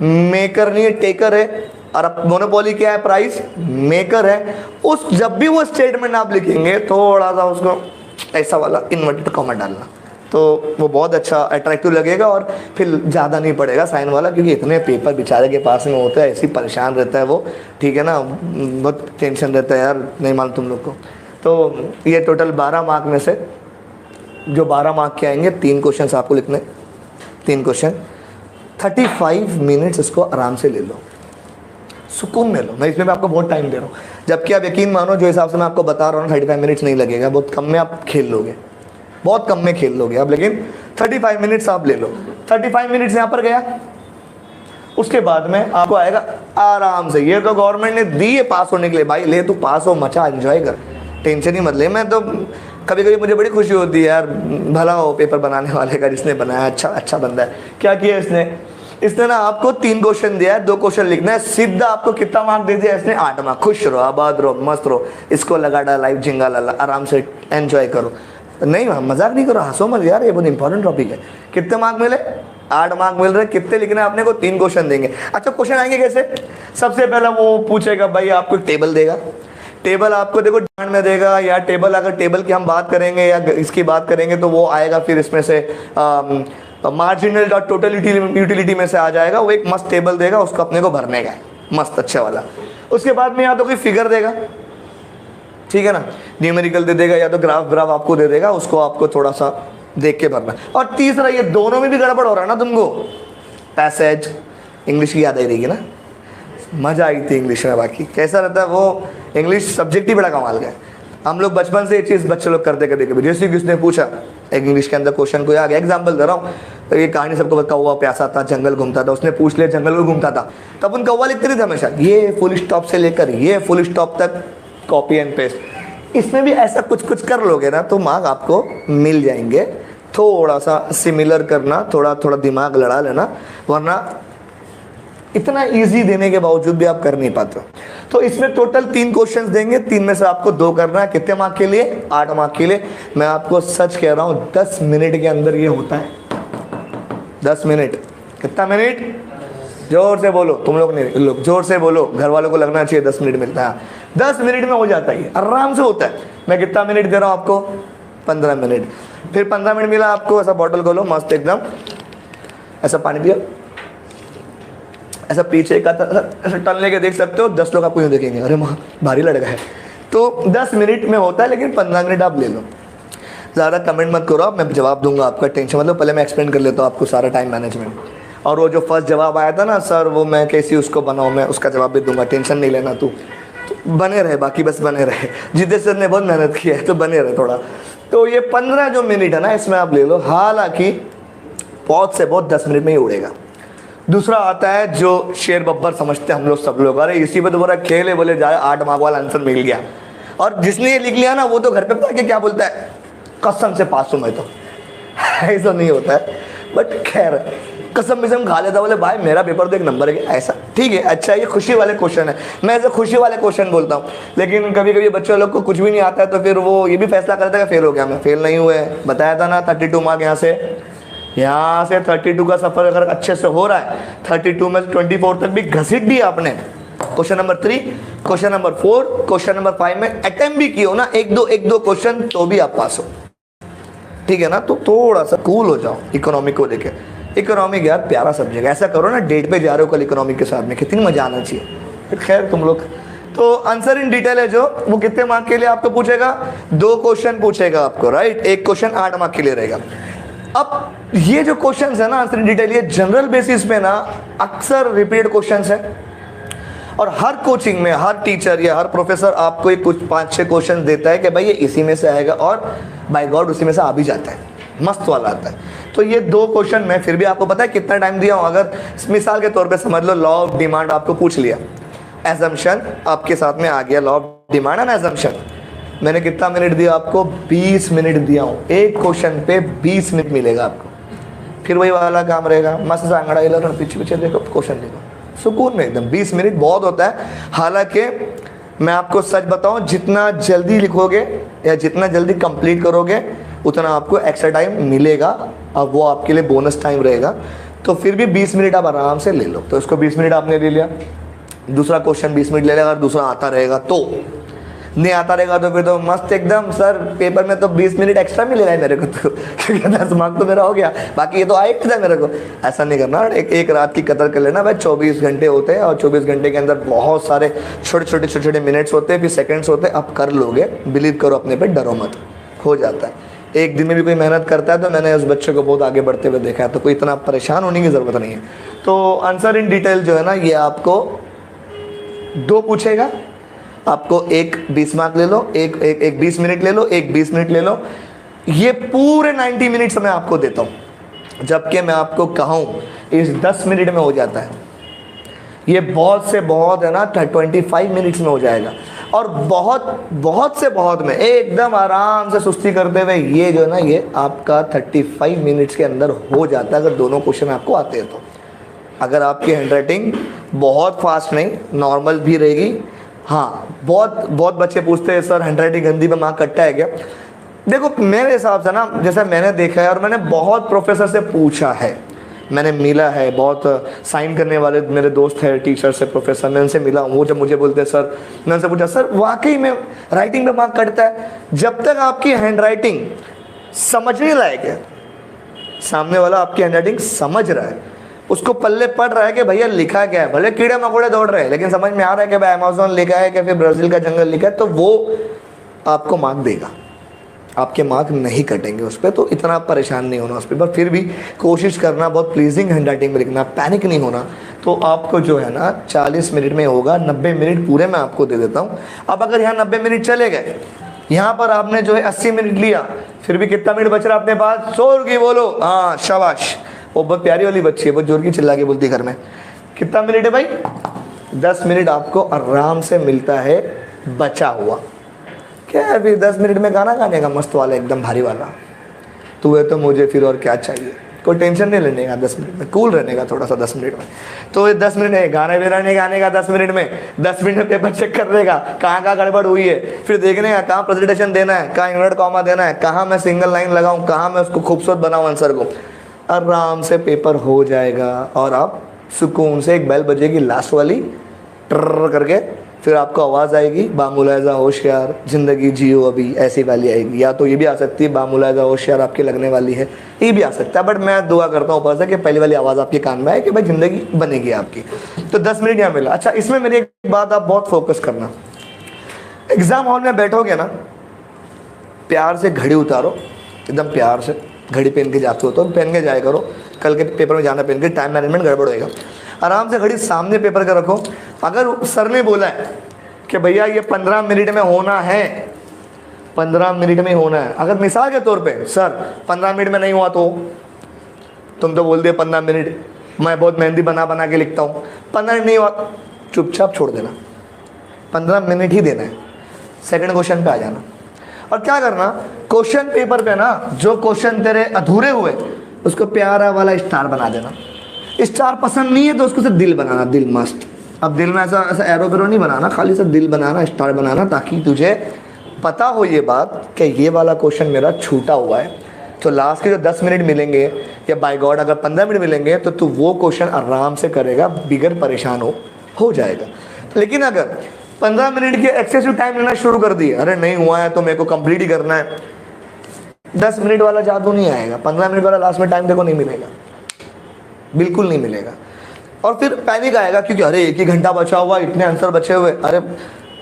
मेकर नहीं है, टेकर है, और अब मोनोपोली क्या है, प्राइस मेकर है। उस जब भी वो स्टेटमेंट आप लिखेंगे थोड़ा सा उसको ऐसा वाला इन्वर्टेड कॉमा डालना, तो वो बहुत अच्छा अट्रैक्टिव लगेगा, और फिर ज़्यादा नहीं पड़ेगा साइन वाला, क्योंकि इतने पेपर बेचारे के पास में होते हैं, ऐसी परेशान रहता है वो, ठीक है ना, बहुत टेंशन रहता है यार, नहीं मालूम तुम लोग को। तो ये टोटल 12 मार्क में से जो 12 मार्क के आएंगे, 3 क्वेश्चन आपको लिखने, 3 क्वेश्चन, 35 मिनट्स इसको आराम से ले लो, सुकून में लो। मैं इसमें आपको बहुत टाइम दे रहा हूँ, जबकि आप यकीन मानो जो हिसाब से मैं आपको बता रहा हूँ 35 मिनट्स नहीं लगेगा, बहुत कम में आप खेल लोगे, बहुत कम में खेल लोगे आप, लेकिन 35 मिनट्स आप ले लो। 35 मिनट्स यहाँ पर गया, उसके बाद में आपको आएगा आराम से, ये तो गवर्नमेंट ने दी है पास होने के लिए, भाई ले तू पास हो, मचा एंजॉय कर, टेंशन ही मत ले। मैं तो कभी कभी मुझे बड़ी खुशी होती है यार, भला हो पेपर बनाने वाले का, जिसने बनाया अच्छा बंदा है। क्या किया इसने ना आपको 3 क्वेश्चन दिया है, 2 क्वेश्चन लिखना है, सीधा आपको कितना मार्क दे दिया इसने, 8 मार्क। खुश रहो, आबाद रहो, मस्त रहो, इसको लगा डाला लाइव झिंगा लाला, आराम से एंजॉय करो। नहीं मजाक नहीं करो, हंसो मत यार, ये बहुत इंपॉर्टेंट टॉपिक है। कितने मार्क मिले, 8 मार्क मिल रहे, कितने लिखने हैं आपने को, 3 क्वेश्चन देंगे। अच्छा क्वेश्चन आएंगे कैसे, सबसे पहला वो पूछेगा भाई, आपको टेबल देगा, टेबल आपको देखो डिमांड में देगा, या टेबल अगर टेबल की हम बात करेंगे या इसकी बात करेंगे तो वो आएगा फिर इसमें से मार्जिनल डॉट टोटल यूटिलिटी में से आ जाएगा, वो एक मस्त टेबल देगा, उसको अपने को भरने का मस्त अच्छा वाला। उसके बाद में या तो कोई फिगर देगा, ठीक है ना, न्यूमेरिकल दे देगा, या तो ग्राफ आपको दे देगा, उसको आपको थोड़ा सा देख के भरना। और तीसरा, ये दोनों में भी गड़बड़ हो रहा है ना तुमको, पैसेज इंग्लिश की याद आई रहेगी ना, मजा आई थी इंग्लिश में। बाकी कैसा रहता है वो इंग्लिश सब्जेक्ट ही बड़ा कमाल का है, हम लोग बचपन से ये चीज़ बच्चे लोग करते कभी, जैसे किसने पूछा एक इंग्लिश के अंदर क्वेश्चन को आ गया, एग्जाम्पल दे रहा हूँ, तो ये कहानी सबको कौवा प्यासा था, जंगल घूमता था, उसने पूछ लिया जंगल में घूमता था, तब उन कौवा लिखते थे हमेशा, ये फुल स्टॉप से लेकर ये फुल स्टॉप तक कॉपी एंड पेस्ट। इसमें भी ऐसा कुछ कर लोगे ना तो मार्क आपको मिल जाएंगे। थोड़ा सा सिमिलर करना, थोड़ा दिमाग लड़ा लेना, वरना इतना इजी देने के बावजूद भी आप कर नहीं पाते। तो इसमें टोटल 3 क्वेश्चंस देंगे, 3 में से आपको 2 करना है। कितने मार्क के लिए, 8 मार्क के लिए। मैं आपको सच कह रहा हूँ 10 मिनट के अंदर ये होता है, 10 मिनट। कितना मिनट, जोर से बोलो, तुम लोग नहीं, लोग जोर से बोलो, घर वालों को लगना चाहिए 10 मिनट मिलता है। 10 मिनट में हो जाता है, आराम से होता है। मैं कितना मिनट दे रहा हूँ आपको, 15 मिनट। फिर 15 मिनट मिला आपको, ऐसा बॉटल खोलो मस्त एकदम, ऐसा पानी पियो, ऐसा पीछे का ऐसा टन लेके देख सकते हो, 10 लोग आपको यूँ देखेंगे, अरे माँ भारी लड़का है। तो 10 मिनट में होता है, लेकिन 15 मिनट आप ले लो। ज़्यादा कमेंट मत करो, मैं जवाब दूंगा आपका, टेंशन मतलब। पहले मैं एक्सप्लेन कर लेता हूँ आपको सारा टाइम मैनेजमेंट। और वो जो फर्स्ट जवाब आया था ना, सर वो मैं कैसी उसको बनाऊँ, मैं उसका जवाब भी दूंगा, टेंशन नहीं लेना तू। तो बने रहे, बाकी बस बने रहे। जितेश सर ने बहुत मेहनत की है, तो बने रहे थोड़ा। तो ये 15 जो मिनट है ना, इसमें आप ले लो, हालांकि बहुत से बहुत 10 मिनट में ही उड़ेगा। दूसरा आता है जो शेर बब्बर समझते हैं हम लोग सब लोग, अरे इसी पे तो बोला खेल है, बोले जाए 8 मार्क वाला आंसर मिल गया। और जिसने ये लिख लिया ना, वो तो घर पे पता क्या बोलता है, कसम से पास हूं मैं तो। ऐसा नहीं होता है, बट खैर कसम में से हम खा लेता, बोले भाई मेरा पेपर तो 1 नंबर है, ऐसा ठीक है। अच्छा, ये खुशी वाले क्वेश्चन है, मैं ऐसे खुशी वाले क्वेश्चन बोलता हूँ। लेकिन कभी कभी बच्चों लोग को कुछ भी नहीं आता है, तो फिर वो ये भी फैसला करता है कि फेल हो गया मैं, फेल नहीं हुए। बताया था ना 32 मार्क यहाँ से 32 का सफर अगर अच्छे से हो रहा है, 32 में 24 तक भी घसीट दिया आपने। Question number 3, question number 4, question number 5 में अटेम्प्ट भी किए हो ना, एक दो क्वेश्चन, तो भी आप पास हो, ठीक है ना। तो थोड़ा सा कूल हो जाओ इकोनॉमिक को लेके। इकोनॉमिक यार प्यारा सब्जेक्ट, ऐसा करो ना, डेट पे जा रहे हो कल इकोनॉमिक के साथ में, कितनी मजा आना चाहिए। खैर तुम लोग तो आंसर इन डिटेल है जो, वो कितने मार्क के लिए आपको पूछेगा, 2 क्वेश्चन पूछेगा आपको, राइट। एक क्वेश्चन 8 मार्क के लिए रहेगा। अब ये जो क्वेश्चंस है ना आंसर इन डिटेल, ये जनरल बेसिस पे ना अक्सर रिपीटेड क्वेश्चंस है। और हर कोचिंग में हर टीचर या हर प्रोफेसर आपको एक कुछ 5-6 क्वेश्चन देता है कि भाई ये इसी में से आएगा, और बाय गॉड उसी में से आ भी जाता है, मस्त वाला आता है। तो ये 2 क्वेश्चन में फिर भी आपको पता है कितना टाइम दिया हूँ। अगर मिसाल के तौर पे समझ लो, लॉ ऑफ डिमांड आपको पूछ लिया, एजम्पशन आपके साथ में आ गया, law of demand and assumption, मैंने कितना मिनट दिया आपको, 20 मिनट दिया हूँ। एक क्वेश्चन पे 20 मिनट मिलेगा आपको। फिर वही वाला काम रहेगा, मस्त से आंगड़ा हिला, पीछे पीछे देखो, क्वेश्चन देखो, सुकून में एकदम। 20 मिनट बहुत होता है। हालांकि मैं आपको सच बताऊं, जितना जल्दी लिखोगे या जितना जल्दी कंप्लीट करोगे, उतना आपको एक्स्ट्रा टाइम मिलेगा, अब वो आपके लिए बोनस टाइम रहेगा। तो फिर भी 20 मिनट आप आराम से ले लो। तो इसको 20 मिनट आपने ले लिया, दूसरा क्वेश्चन 20 मिनट ले लेगा, अगर दूसरा आता रहेगा तो। नहीं आता रहेगा तो फिर तो मस्त एकदम, सर पेपर में तो 20 मिनट एक्स्ट्रा मिलेगा मेरे को, तो क्योंकि 10 मार्क तो मेरा हो गया, बाकी ये तो आएगा था मेरे को। ऐसा नहीं करना, एक रात की कदर कर लेना भाई। 24 घंटे होते हैं, और 24 घंटे के अंदर बहुत सारे छोटे छोटे मिनट्स होते हैं, फिर सेकंड्स होते हैं। आप कर लोगे, बिलीव करो अपने पे, डरो मत, हो जाता है। एक दिन में भी कोई मेहनत करता है तो मैंने उस बच्चे को बहुत आगे बढ़ते हुए देखा है, तो कोई इतना परेशान होने की ज़रूरत नहीं है। तो आंसर इन डिटेल जो है ना, ये आपको 2 पूछेगा, आपको एक 20 मार्क ले लो, एक 20 मिनट ले लो, एक 20 मिनट ले लो। ये पूरे 90 मिनट्स मैं आपको देता हूँ, जबकि मैं आपको कहूँ इस 10 मिनट में हो जाता है। ये बहुत से बहुत है ना 25 मिनट्स में हो जाएगा। और बहुत से बहुत में एकदम आराम से सुस्ती करते हुए ये जो है ना, ये आपका 35 मिनट्स के अंदर हो जाता है, अगर दोनों क्वेश्चन आपको आते हैं तो। अगर आपकी हैंडराइटिंग बहुत फास्ट नहीं, नॉर्मल भी रहेगी। हाँ, बहुत बच्चे पूछते हैं सर हैंडराइटिंग गंदी में मार्क कटता है क्या। देखो मेरे हिसाब से ना, जैसा मैंने देखा है और मैंने बहुत प्रोफेसर से पूछा है, मैंने मिला है, बहुत साइन करने वाले मेरे दोस्त हैं टीचर से, प्रोफेसर, मैं उनसे मिला हूँ। वो जब मुझे बोलते हैं सर, मैं उनसे पूछा सर वाकई में राइटिंग में मार्क कटता है। जब तक आपकी हैंडराइटिंग समझने लायक है, सामने वाला आपकी हैंडराइटिंग समझ रहा है, उसको पल्ले पड़ रहा है कि भैया लिखा क्या है, भले कीड़े मकोड़े दौड़ रहे हैं लेकिन समझ में आ रहा है कि भाई अमेज़न लिखा है कि फिर ब्राज़ील का जंगल लिखा है, तो वो आपको मार्क देगा, आपके मार्क नहीं कटेंगे उस पर। तो इतना परेशान नहीं होना उस पर, फिर भी कोशिश करना बहुत प्लीजिंग हैंडराइटिंग में लिखना, पैनिक नहीं होना। तो आपको जो है ना 40 मिनट में होगा, 90 मिनट पूरे मैं आपको दे देता हूँ। अब अगर यहाँ 90 मिनट चले गए, यहाँ पर आपने जो है 80 मिनट लिया, फिर भी कितना मिनट बच रहा अपने पास, 100 की बोलो, हाँ शाबाश। वो बहुत प्यारी वाली बच्ची है, बहुत जोर की चिल्ला के बोलती है घर में। कितना मिनट है भाई, 10 मिनट आपको आराम से मिलता है बचा हुआ। क्या है अभी 10 मिनट में गाना गाने का मस्त वाला, एकदम भारी वाला, तू है तो मुझे फिर और क्या चाहिए। कोई टेंशन नहीं लेने का 10 मिनट में, कूल रहने का थोड़ा सा 10 मिनट में। तो ये 10 मिनट है गाने भी नहीं गाने का 10 मिनट में, 10 मिनट में पेपर चेक करने का कहाँ गड़बड़ हुई है, फिर देखने का कहाँ प्रेजेंटेशन देना है, कहाँ इन्वर्ट कॉमा देना है, कहाँ मैं सिंगल लाइन लगाऊँ, कहाँ मैं उसको खूबसूरत बनाऊँ आंसर को। आराम से पेपर हो जाएगा और आप सुकून से, एक बेल बजेगी लास्ट वाली ट्र करके, फिर आपको आवाज़ आएगी बामुलाइजा होशियार ज़िंदगी जियो अभी, ऐसी वाली आएगी। या तो ये भी आ सकती है बामुलाइजा होशियार आपकी लगने वाली है, ये भी आ सकता है। बट मैं दुआ करता हूँ ऊपर से कि पहली वाली आवाज़ आपके कान में आए कि भाई ज़िंदगी बनेगी आपकी। तो 10 मिनट यहाँ मिला। अच्छा, इसमें मेरी एक बात आप बहुत फोकस करना, एग्ज़ाम हॉल में बैठोगे ना, प्यार से घड़ी उतारो, एकदम प्यार से। घड़ी पहन के जाते हो तो पहन के जाया करो, कल के पेपर में जाना पेन के टाइम मैनेजमेंट गड़बड़ होएगा। आराम से घड़ी सामने पेपर का रखो। अगर सर ने बोला है कि भैया ये 15 मिनट में होना है, 15 मिनट में होना है, अगर मिसाल के तौर पे सर 15 मिनट में नहीं हुआ तो तुम तो बोल दिए 15 मिनट, मैं बहुत मेहंदी बना बना के लिखता हूँ, 15 मिनट नहीं हुआ, चुपचाप छोड़ देना, 15 मिनट ही देना है, सेकंड क्वेश्चन पे आ जाना। और क्या करना, क्वेश्चन पेपर पे ना जो क्वेश्चन तेरे अधूरे हुए उसको प्यारा वाला स्टार बना देना। स्टार पसंद नहीं है तो उसको सिर्फ दिल बनाना, दिल मस्त। अब दिल में ऐसा ऐसा एरो बेरो नहीं बनाना, खाली सिर्फ दिल बनाना, स्टार बनाना, ताकि तुझे पता हो ये बात कि ये वाला क्वेश्चन मेरा छूटा हुआ है। तो लास्ट के जो 10 मिनट मिलेंगे या बाय गॉड अगर 15 मिनट मिलेंगे तो तू वो क्वेश्चन आराम से करेगा, बिगर परेशान हो जाएगा। लेकिन अगर 15 मिनट के एक्सेसिव टाइम लेना शुरू कर दिए, अरे नहीं हुआ है तो मेरे को कंप्लीट ही करना है, 10 मिनट वाला जादू नहीं आएगा, 15 मिनट वाला लास्ट में टाइम देखो नहीं मिलेगा, बिल्कुल नहीं मिलेगा। और फिर पैनिक आएगा क्योंकि अरे 1 ही घंटा बचा हुआ, इतने आंसर बचे हुए, अरे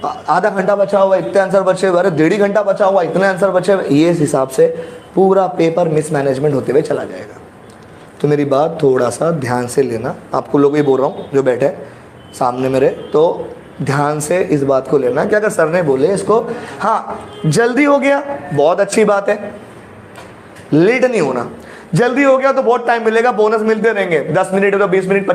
आधा घंटा बचा हुआ, इतने आंसर बचे हुए, अरे 1.5 घंटा बचा हुआ, इतने आंसर बचे हुए। ये इस हिसाब से पूरा पेपर मिसमैनेजमेंट होते हुए चला जाएगा। तो मेरी बात थोड़ा सा ध्यान से लेना, आपको लोग ही बोल रहा हूँ जो बैठे सामने मेरे, तो ध्यान से इस बात को लेना कि अगर सर ने बोले इसको, हाँ जल्दी हो गया बहुत अच्छी बात है, लेट नहीं होना। जल्दी हो गया तो बहुत टाइम मिलेगा, बोनस मिलते रहेंगे, 10 मिनट तो 20 मिनट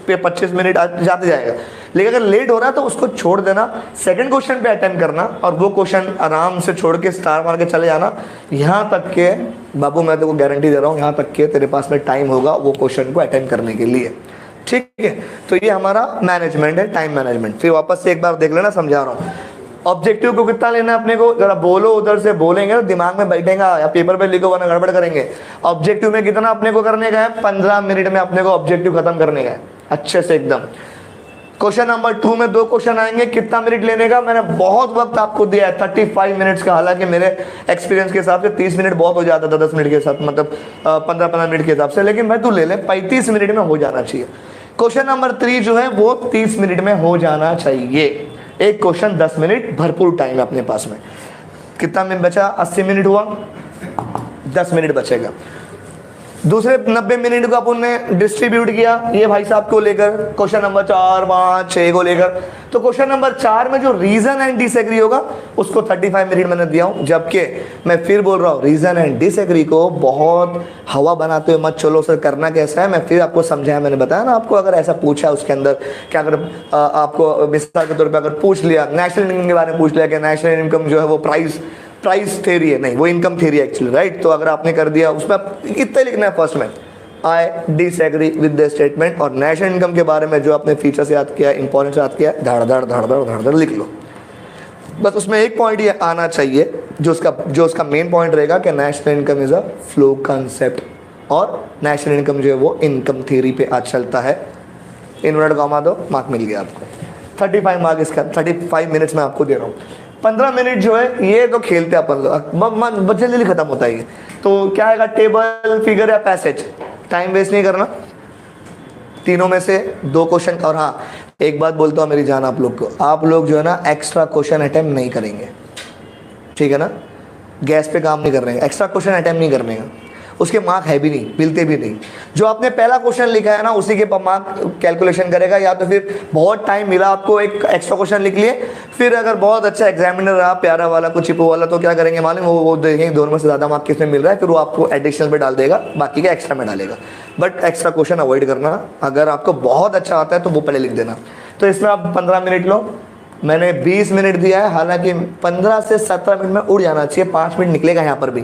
25 मिनट जाते जाएगा। लेकिन अगर लेट हो रहा है तो उसको छोड़ देना, सेकंड क्वेश्चन पे अटेंड करना और वो क्वेश्चन आराम से छोड़ के स्टार मार के चले जाना। यहाँ तक के बाबू मैं तेको गारंटी दे रहा हूँ, यहाँ तक के तेरे पास में टाइम होगा वो क्वेश्चन को अटेंड करने के लिए, ठीक है। तो ये हमारा मैनेजमेंट है, टाइम मैनेजमेंट। फिर वापस से एक बार देख लेना, समझा रहा हूँ। ऑब्जेक्टिव को कितना लेना है अपने को, जरा बोलो, उधर से बोलेंगे तो दिमाग में बैठेगा, या पेपर पे लिखो वरना गड़बड़ करेंगे। ऑब्जेक्टिव में कितना अपने को करने का है, 15 मिनट में अपने को ऑब्जेक्टिव खत्म करने का है अच्छे से एकदम। क्वेश्चन नंबर 2 में 2 क्वेश्चन आएंगे, कितना मिनट लेने का, मैंने बहुत वक्त आपको दिया है 35 मिनट्स का। हालांकि मेरे एक्सपीरियंस के हिसाब से 30 मिनट बहुत हो जाता था 10 मिनट के साथ, मतलब 15-15 मिनट के हिसाब से, लेकिन भाई तू ले ले 35 मिनट में हो जाना चाहिए। क्वेश्चन नंबर 3 जो है वो 30 मिनट में हो जाना चाहिए। एक क्वेश्चन 10 मिनट भरपूर टाइम है अपने पास में। कितना मिनट बचा, 80 मिनट हुआ, 10 मिनट बचेगा। दूसरे 90 मिनट को अपन ने डिस्ट्रीब्यूट किया ये भाई साहब को लेकर, क्वेश्चन नंबर 4, 5, 6 को लेकर। तो क्वेश्चन नंबर 4 में जो रीजन एंड डिसएग्री होगा उसको 35 मिनट मैंने दिया हूं। जबकि मैं फिर बोल रहा हूँ, रीजन एंड डिसएग्री को बहुत हवा बनाते हुए मत चलो सर, करना कैसा है मैं फिर आपको समझाया। मैंने बताया ना आपको, अगर ऐसा पूछा उसके अंदर क्या, अगर आपको मिसाल के तौर पर अगर पूछ लिया नेशनल इनकम के बारे में पूछ लिया कि नेशनल इनकम जो है वो प्राइस थेरी है, नहीं वो इनकम थेरी एक्चुअली, राइट। तो अगर आपने कर दिया उसमें कितना लिखना है, फर्स्ट में I disagree with the statement, और नेशनल इनकम के बारे में जो आपने फीचर्स याद किया, इंपॉर्टेंस याद किया, धड़ धड़ लिख लो। बस उसमें एक पॉइंट ये आना चाहिए जो उसका मेन पॉइंट रहेगा कि national income is a flow concept, और नेशनल इनकम जो है वो इनकम थ्योरी पे आज चलता है। इन्वर्ट कॉमा दो, मार्क मिल गया आपको। 35 मार्क इसका, 35 मिनट्स में आपको दे रहा हूँ। 15 मिनट जो है ये तो खेलते हैं अपन लोग, जल्दी खत्म होता है ये। तो क्या आएगा, टेबल, फिगर या पैसेज। टाइम वेस्ट नहीं करना, तीनों में से 2 क्वेश्चन। और हाँ एक बात बोलता हूँ मेरी जान आप लोग को, आप लोग जो है ना एक्स्ट्रा क्वेश्चन अटेम्प्ट नहीं करेंगे, ठीक है ना। गैस पे काम नहीं कर रहे हैं, एक्स्ट्रा क्वेश्चन अटेम्प्ट नहीं करने का, उसके मार्क है भी नहीं, मिलते भी नहीं। जो आपने पहला क्वेश्चन लिखा है ना उसी के मार्क कैलकुलेशन करेगा, या तो फिर बहुत टाइम मिला आपको एक एक्स्ट्रा क्वेश्चन लिख लिए, फिर अगर बहुत अच्छा एग्जामिनर रहा प्यारा वाला कुछ चिपो वाला तो क्या करेंगे मालूम, वो देखेंगे दोनों में से ज़्यादा मार्क किसमें मिल रहा है, फिर वो आपको एडिशनल पे डाल देगा, बाकी का एक्स्ट्रा में डालेगा। बट एक्स्ट्रा क्वेश्चन अवॉइड करना, अगर आपको बहुत अच्छा आता है तो वो पहले लिख देना। तो इसमें आप 15 मिनट लो, मैंने 20 मिनट दिया है, हालांकि 15 से 17 मिनट में उड़ जाना चाहिए, 5 मिनट निकलेगा यहाँ पर भी,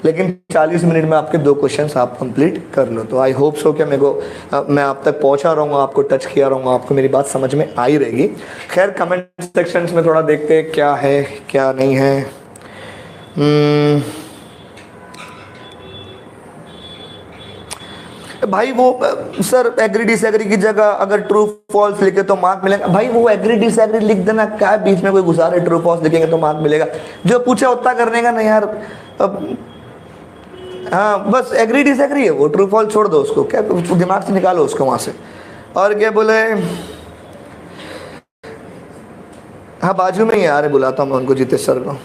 लेकिन 40 मिनट में आपके 2 क्वेश्चंस आप कंप्लीट कर लो। तो आई होप सो कि मैं आप तक पहुंचा रहूँगा, आपको टच किया रहूँगा, आपको मेरी बात समझ में आई रहेगी। खैर कमेंट सेक्शंस में थोड़ा देखते हैं क्या है क्या नहीं है। भाई वो सर एग्री डिसएग्री की जगह अगर ट्रू फॉल्स लिखे तो मार्क मिलेगा। भाई वो एग्री डिसएग्री लिख देना, क्या बीच में कोई घुसा रहे, ट्रू फॉल्स लिखेंगे तो मार्क मिलेगा। जो पूछा उतना करने का नहीं यार। हाँ बस एग्री डिसएग्री है, वो ट्रू फॉल्स छोड़ दो उसको, क्या दिमाग से निकालो उसको वहां से। और क्या बोले, हाँ बाजू में ही आ रहे, बुलाता हूँ मैं उनको, जीतेश सर को।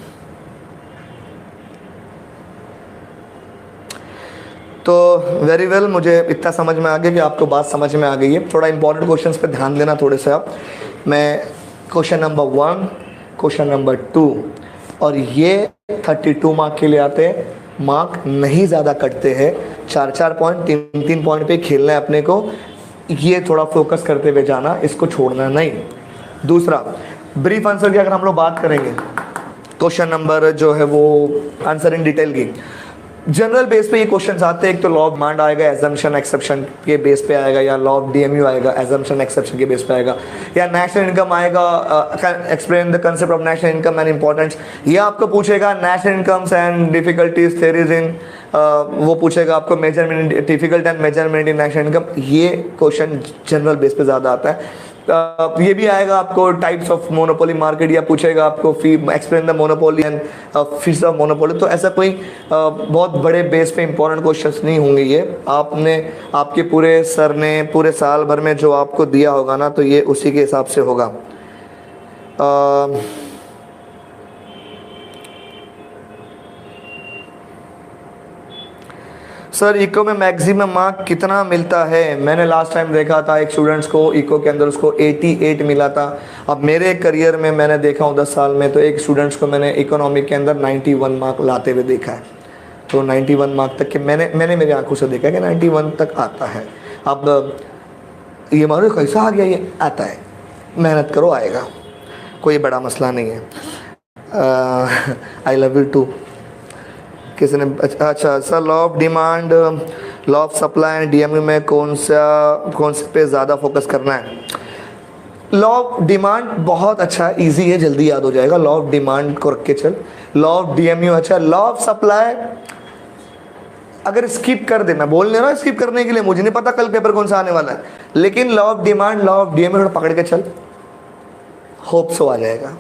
तो वेरी वेल, मुझे इतना समझ में आ गया कि आपको बात समझ में आ गई है। थोड़ा इंपॉर्टेंट क्वेश्चंस पे ध्यान देना थोड़े से आप। मैं क्वेश्चन नंबर 1, क्वेश्चन नंबर 2 और ये 32 मार्क के लिए आते हैं। मार्क नहीं ज़्यादा कटते हैं, 4-4 पॉइंट, 3-3 पॉइंट पे खेलना है अपने को। ये थोड़ा फोकस करते हुए जाना, इसको छोड़ना नहीं। दूसरा, ब्रीफ आंसर की अगर हम लोग बात करेंगे, क्वेश्चन नंबर जो है वो आंसर इन डिटेल की जनरल बेस पे ये क्वेश्चंस आते हैं। एक तो लॉ ऑफ डिमांड आएगा, एजम्पशन एक्सेप्शन के बेस पे आएगा, या लॉ ऑफ डीएमयू आएगा, एजम्पशन एक्सेप्शन के बेस पे आएगा, या नेशनल इनकम आएगा, explain the concept of national income and importance. ये आपको पूछेगा national incomes and difficulties theories in, वो पूछेगा आपको measurement, difficult and measurement in national income. ये क्वेश्चन जनरल बेस पे ज़्यादा आता है। ये भी आएगा आपको टाइप्स ऑफ मोनोपोली मार्केट, या पूछेगा आपको explain the monopoly and fees of monopoly. तो ऐसा कोई बहुत बड़े बेस पे इंपॉर्टेंट क्वेश्चंस नहीं होंगे ये। आपने, आपके पूरे सर ने पूरे साल भर में जो आपको दिया होगा ना, तो ये उसी के हिसाब से होगा। सर इको में मैक्सिमम मार्क कितना मिलता है? मैंने लास्ट टाइम देखा था एक स्टूडेंट्स को इको के अंदर उसको 88 मिला था। अब मेरे करियर में मैंने देखा हूँ 10 साल में, तो एक स्टूडेंट्स को मैंने इकोनॉमिक के अंदर 91 मार्क लाते हुए देखा है। तो 91 मार्क तक के मैंने मेरी आंखों से देखा कि 91 तक आता है। अब ये मानो कैसा आ गया, ये आता है, मेहनत करो आएगा, कोई बड़ा मसला नहीं है। I love you too. किसी ने, अच्छा sir, law of demand, law of supply and DMU में कौन से पे ज़्यादा फोकस करना है? लॉ ऑफ डिमांड बहुत अच्छा है, इजी है, जल्दी याद हो जाएगा। लॉ ऑफ डिमांड को रख के चल। लॉ ऑफ डीएमयू अच्छा। लॉ ऑफ सप्लाई अगर स्किप कर दे, मैं बोल नहीं रहा स्किप करने के लिए, मुझे नहीं पता कल पेपर कौन सा आने वाला है, लेकिन law of demand, law of DMU थोड़ा पकड़ के चल, होप सो आ जाएगा।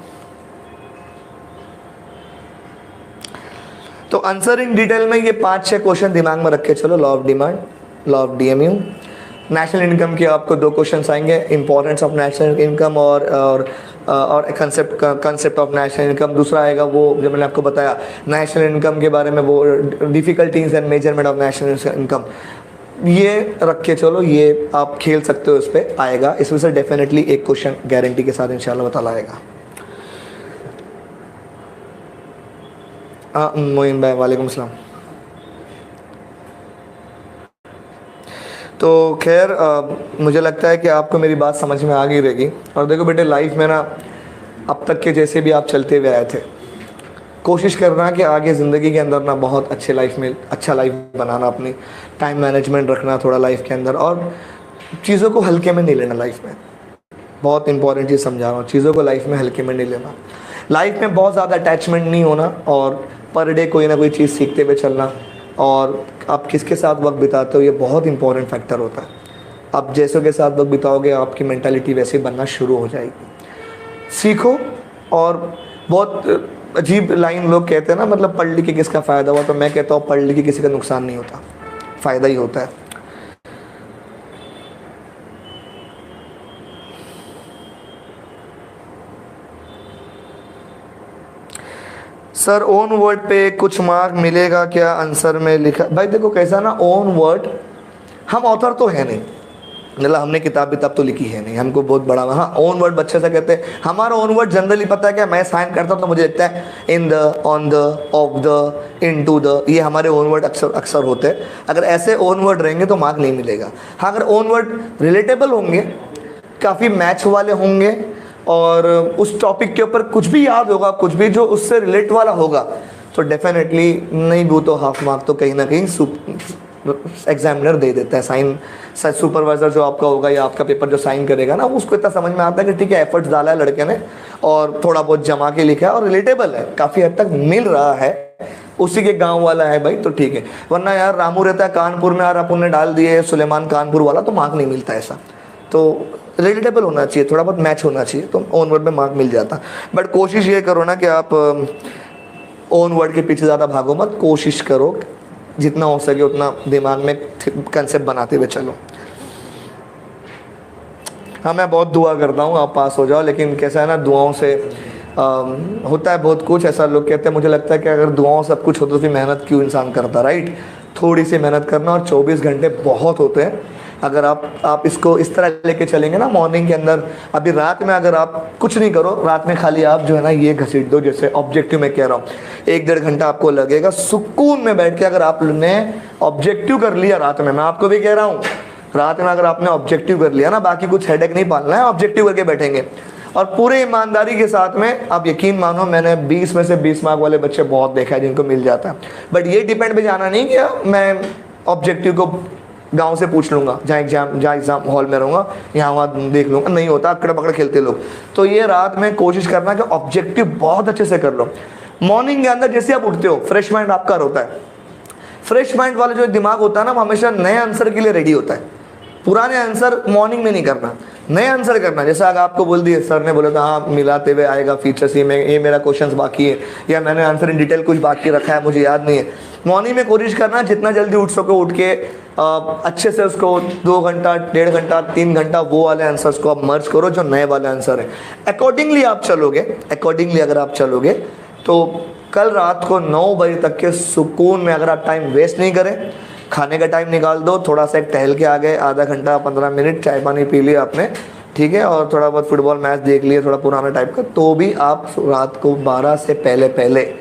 तो आंसर इन डिटेल में ये 5-6 क्वेश्चन दिमाग में रख के चलो। Law of demand, law of DMU, national income के आपको 2 क्वेश्चंस आएंगे, इंपॉर्टेंस ऑफ नेशनल इनकम और कंसेप्ट ऑफ नेशनल इनकम। दूसरा आएगा वो जो मैंने आपको बताया नेशनल इनकम के बारे में, वो difficulties and measurement of national income. ये रख के चलो, ये आप खेल सकते हो, इस पर आएगा। इसमें से डेफिनेटली एक क्वेश्चन गारंटी के साथ इंशाल्लाह बता लाएगा। मोइन भाई वालेकुम सलाम। तो खैर मुझे लगता है कि आपको मेरी बात समझ में आ गई रहेगी। और देखो बेटे, लाइफ में ना अब तक के जैसे भी आप चलते हुए आए थे, कोशिश करना कि आगे ज़िंदगी के अंदर ना बहुत अच्छे लाइफ में अच्छा लाइफ बनाना, अपनी टाइम मैनेजमेंट रखना थोड़ा लाइफ के अंदर, और चीज़ों को हल्के में नहीं लेना। लाइफ में बहुत इंपॉर्टेंट चीज़ समझा रहा हूँ, चीज़ों को लाइफ में हल्के में नहीं लेना। लाइफ में बहुत ज़्यादा अटैचमेंट नहीं होना, और पर डे कोई ना कोई चीज़ सीखते हुए चलना, और आप किसके साथ वक्त बिताते हो ये बहुत इंपॉर्टेंट फैक्टर होता है। आप जैसों के साथ वक्त बिताओगे, आपकी मेंटालिटी वैसे बनना शुरू हो जाएगी। सीखो। और बहुत अजीब लाइन लोग कहते हैं ना, मतलब पढ़ लिख के किसका फ़ायदा हुआ, तो मैं कहता हूँ पढ़ लिख के किसी का नुकसान नहीं होता, फ़ायदा ही होता है। सर ओन वर्ड पे कुछ मार्क मिलेगा क्या? आंसर में लिखा भाई, देखो कैसा ना, ओन वर्ड, हम ऑथर तो है नहीं, मतलब हमने किताब तो लिखी है नहीं, हमको बहुत बड़ा, हाँ ओन वर्ड बच्चे से कहते हैं। हमारा ओन वर्ड जनरली पता है क्या, मैं साइन करता हूँ तो मुझे लगता है in the, on the, of the, into the, ये हमारे ओन वर्ड अक्सर होते हैं। अगर ऐसे ओन वर्ड रहेंगे तो मार्क नहीं मिलेगा। हाँ, अगर ओन वर्ड रिलेटेबल होंगे, काफ़ी मैच वाले होंगे, और उस टॉपिक के ऊपर कुछ भी याद होगा, कुछ भी जो उससे रिलेट वाला होगा, तो डेफिनेटली नहीं भी तो हाफ मार्क तो कहीं ना कहीं एग्जामिनर दे देता है। साइन सुपरवाइजर जो आपका होगा या आपका पेपर जो साइन करेगा ना, उसको इतना समझ में आता है कि ठीक है, एफर्ट्स डाला है लड़के ने और थोड़ा बहुत जमा के लिखा है और रिलेटेबल है, काफ़ी हद तक मिल रहा है, उसी के गांव वाला है भाई, तो ठीक है। वरना यार रामू रहता है कानपुर में और अपन ने डाल दिए सुलेमान कानपुर वाला, तो मार्क नहीं मिलता ऐसा। तो रिलेटेबल होना चाहिए, थोड़ा बहुत मैच होना चाहिए, तो ओन वर्ड में मार्क मिल जाता। बट कोशिश ये करो ना कि आप ओन वर्ड के पीछे ज़्यादा भागो मत, कोशिश करो जितना हो सके उतना दिमाग में कंसेप्ट बनाते हुए चलो। हाँ, मैं बहुत दुआ करता हूँ आप पास हो जाओ, लेकिन कैसा है ना, दुआओं से होता है बहुत कुछ। ऐसा लोग कहते हैं, मुझे लगता है कि अगर दुआओं सब कुछ हो तो फिर मेहनत क्यों इंसान करता, राइट। थोड़ी सी मेहनत करना, और 24 घंटे बहुत होते हैं। अगर आप इसको इस तरह लेके चलेंगे ना, मॉर्निंग के अंदर, अभी रात में अगर आप कुछ नहीं करो, रात में खाली आप जो है ना ये घसीट दो, जैसे ऑब्जेक्टिव में कह रहा हूँ, 1-1.5 घंटा आपको लगेगा सुकून में बैठ के। अगर आपने ऑब्जेक्टिव कर लिया रात में, मैं आपको भी कह रहा हूँ, रात में अगर आपने ऑब्जेक्टिव कर लिया ना, बाकी कुछ हेडेक नहीं पालना है, ऑब्जेक्टिव करके बैठेंगे और पूरे ईमानदारी के साथ में, आप यकीन मानो मैंने 20 में से 20 मार्क वाले बच्चे बहुत देखा है जिनको मिल जाता है। बट ये डिपेंड पे जाना नहीं कि मैं ऑब्जेक्टिव को गांव से पूछ लूंगा, जहाँ एग्जाम हॉल में रहूँगा, यहाँ वहाँ देख लूंगा, नहीं होता, अकड़ पकड़ खेलते लोग। तो ये रात में कोशिश करना कि ऑब्जेक्टिव बहुत अच्छे से कर लो। मॉर्निंग के अंदर जैसे आप उठते हो, फ्रेश माइंड आपका होता है। फ्रेश माइंड वाला जो दिमाग होता है ना, वो हमेशा नए आंसर के लिए रेडी होता है। पुराने आंसर मॉर्निंग में नहीं करना, नए आंसर करना। जैसे अगर आपको बोल दिए, सर ने बोला था हाँ मिलाते हुए आएगा फीचर्स, ये मेरा क्वेश्चन बाकी है, या मैंने आंसर इन डिटेल कुछ बाकी रखा है, मुझे याद नहीं है। मॉर्निंग में कोशिश करना जितना जल्दी उठ सको, उठ के अच्छे से उसको 2 घंटा, 1.5 घंटा, 3 घंटा वो वाले आंसर्स को आप मर्ज करो जो नए वाले आंसर है। अकॉर्डिंगली आप चलोगे, अकॉर्डिंगली अगर आप चलोगे तो कल रात को 9 बजे तक के सुकून में, अगर आप टाइम वेस्ट नहीं करें, खाने का टाइम निकाल दो, थोड़ा सा एक टहल के आ गए, आधा घंटा 15 मिनट चाय पानी पी लिया आपने, ठीक है, और थोड़ा बहुत फुटबॉल मैच देख लिए थोड़ा पुराना टाइप का, तो भी आप रात को 12 से पहले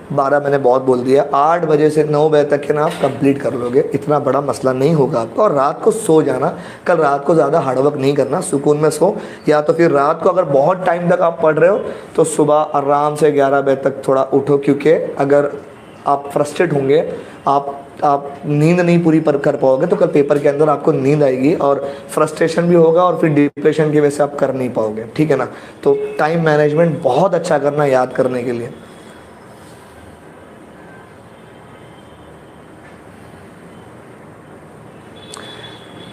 12 मैंने बहुत बोल दिया, 8 बजे से 9 बजे तक के ना आप कंप्लीट कर लोगे, इतना बड़ा मसला नहीं होगा आपका। और रात को सो जाना, कल रात को ज़्यादा हार्डवर्क नहीं करना, सुकून में सो। या तो फिर रात को अगर बहुत टाइम तक आप पढ़ रहे हो तो सुबह आराम से 11 बजे तक थोड़ा उठो, क्योंकि अगर आप फ्रस्ट्रेट होंगे, आप नींद नहीं पूरी कर पाओगे तो कल पेपर के अंदर आपको नींद आएगी और फ्रस्ट्रेशन भी होगा, और फिर डिप्रेशन की वजह से आप कर नहीं पाओगे, ठीक है ना। तो टाइम मैनेजमेंट बहुत अच्छा करना याद करने के लिए।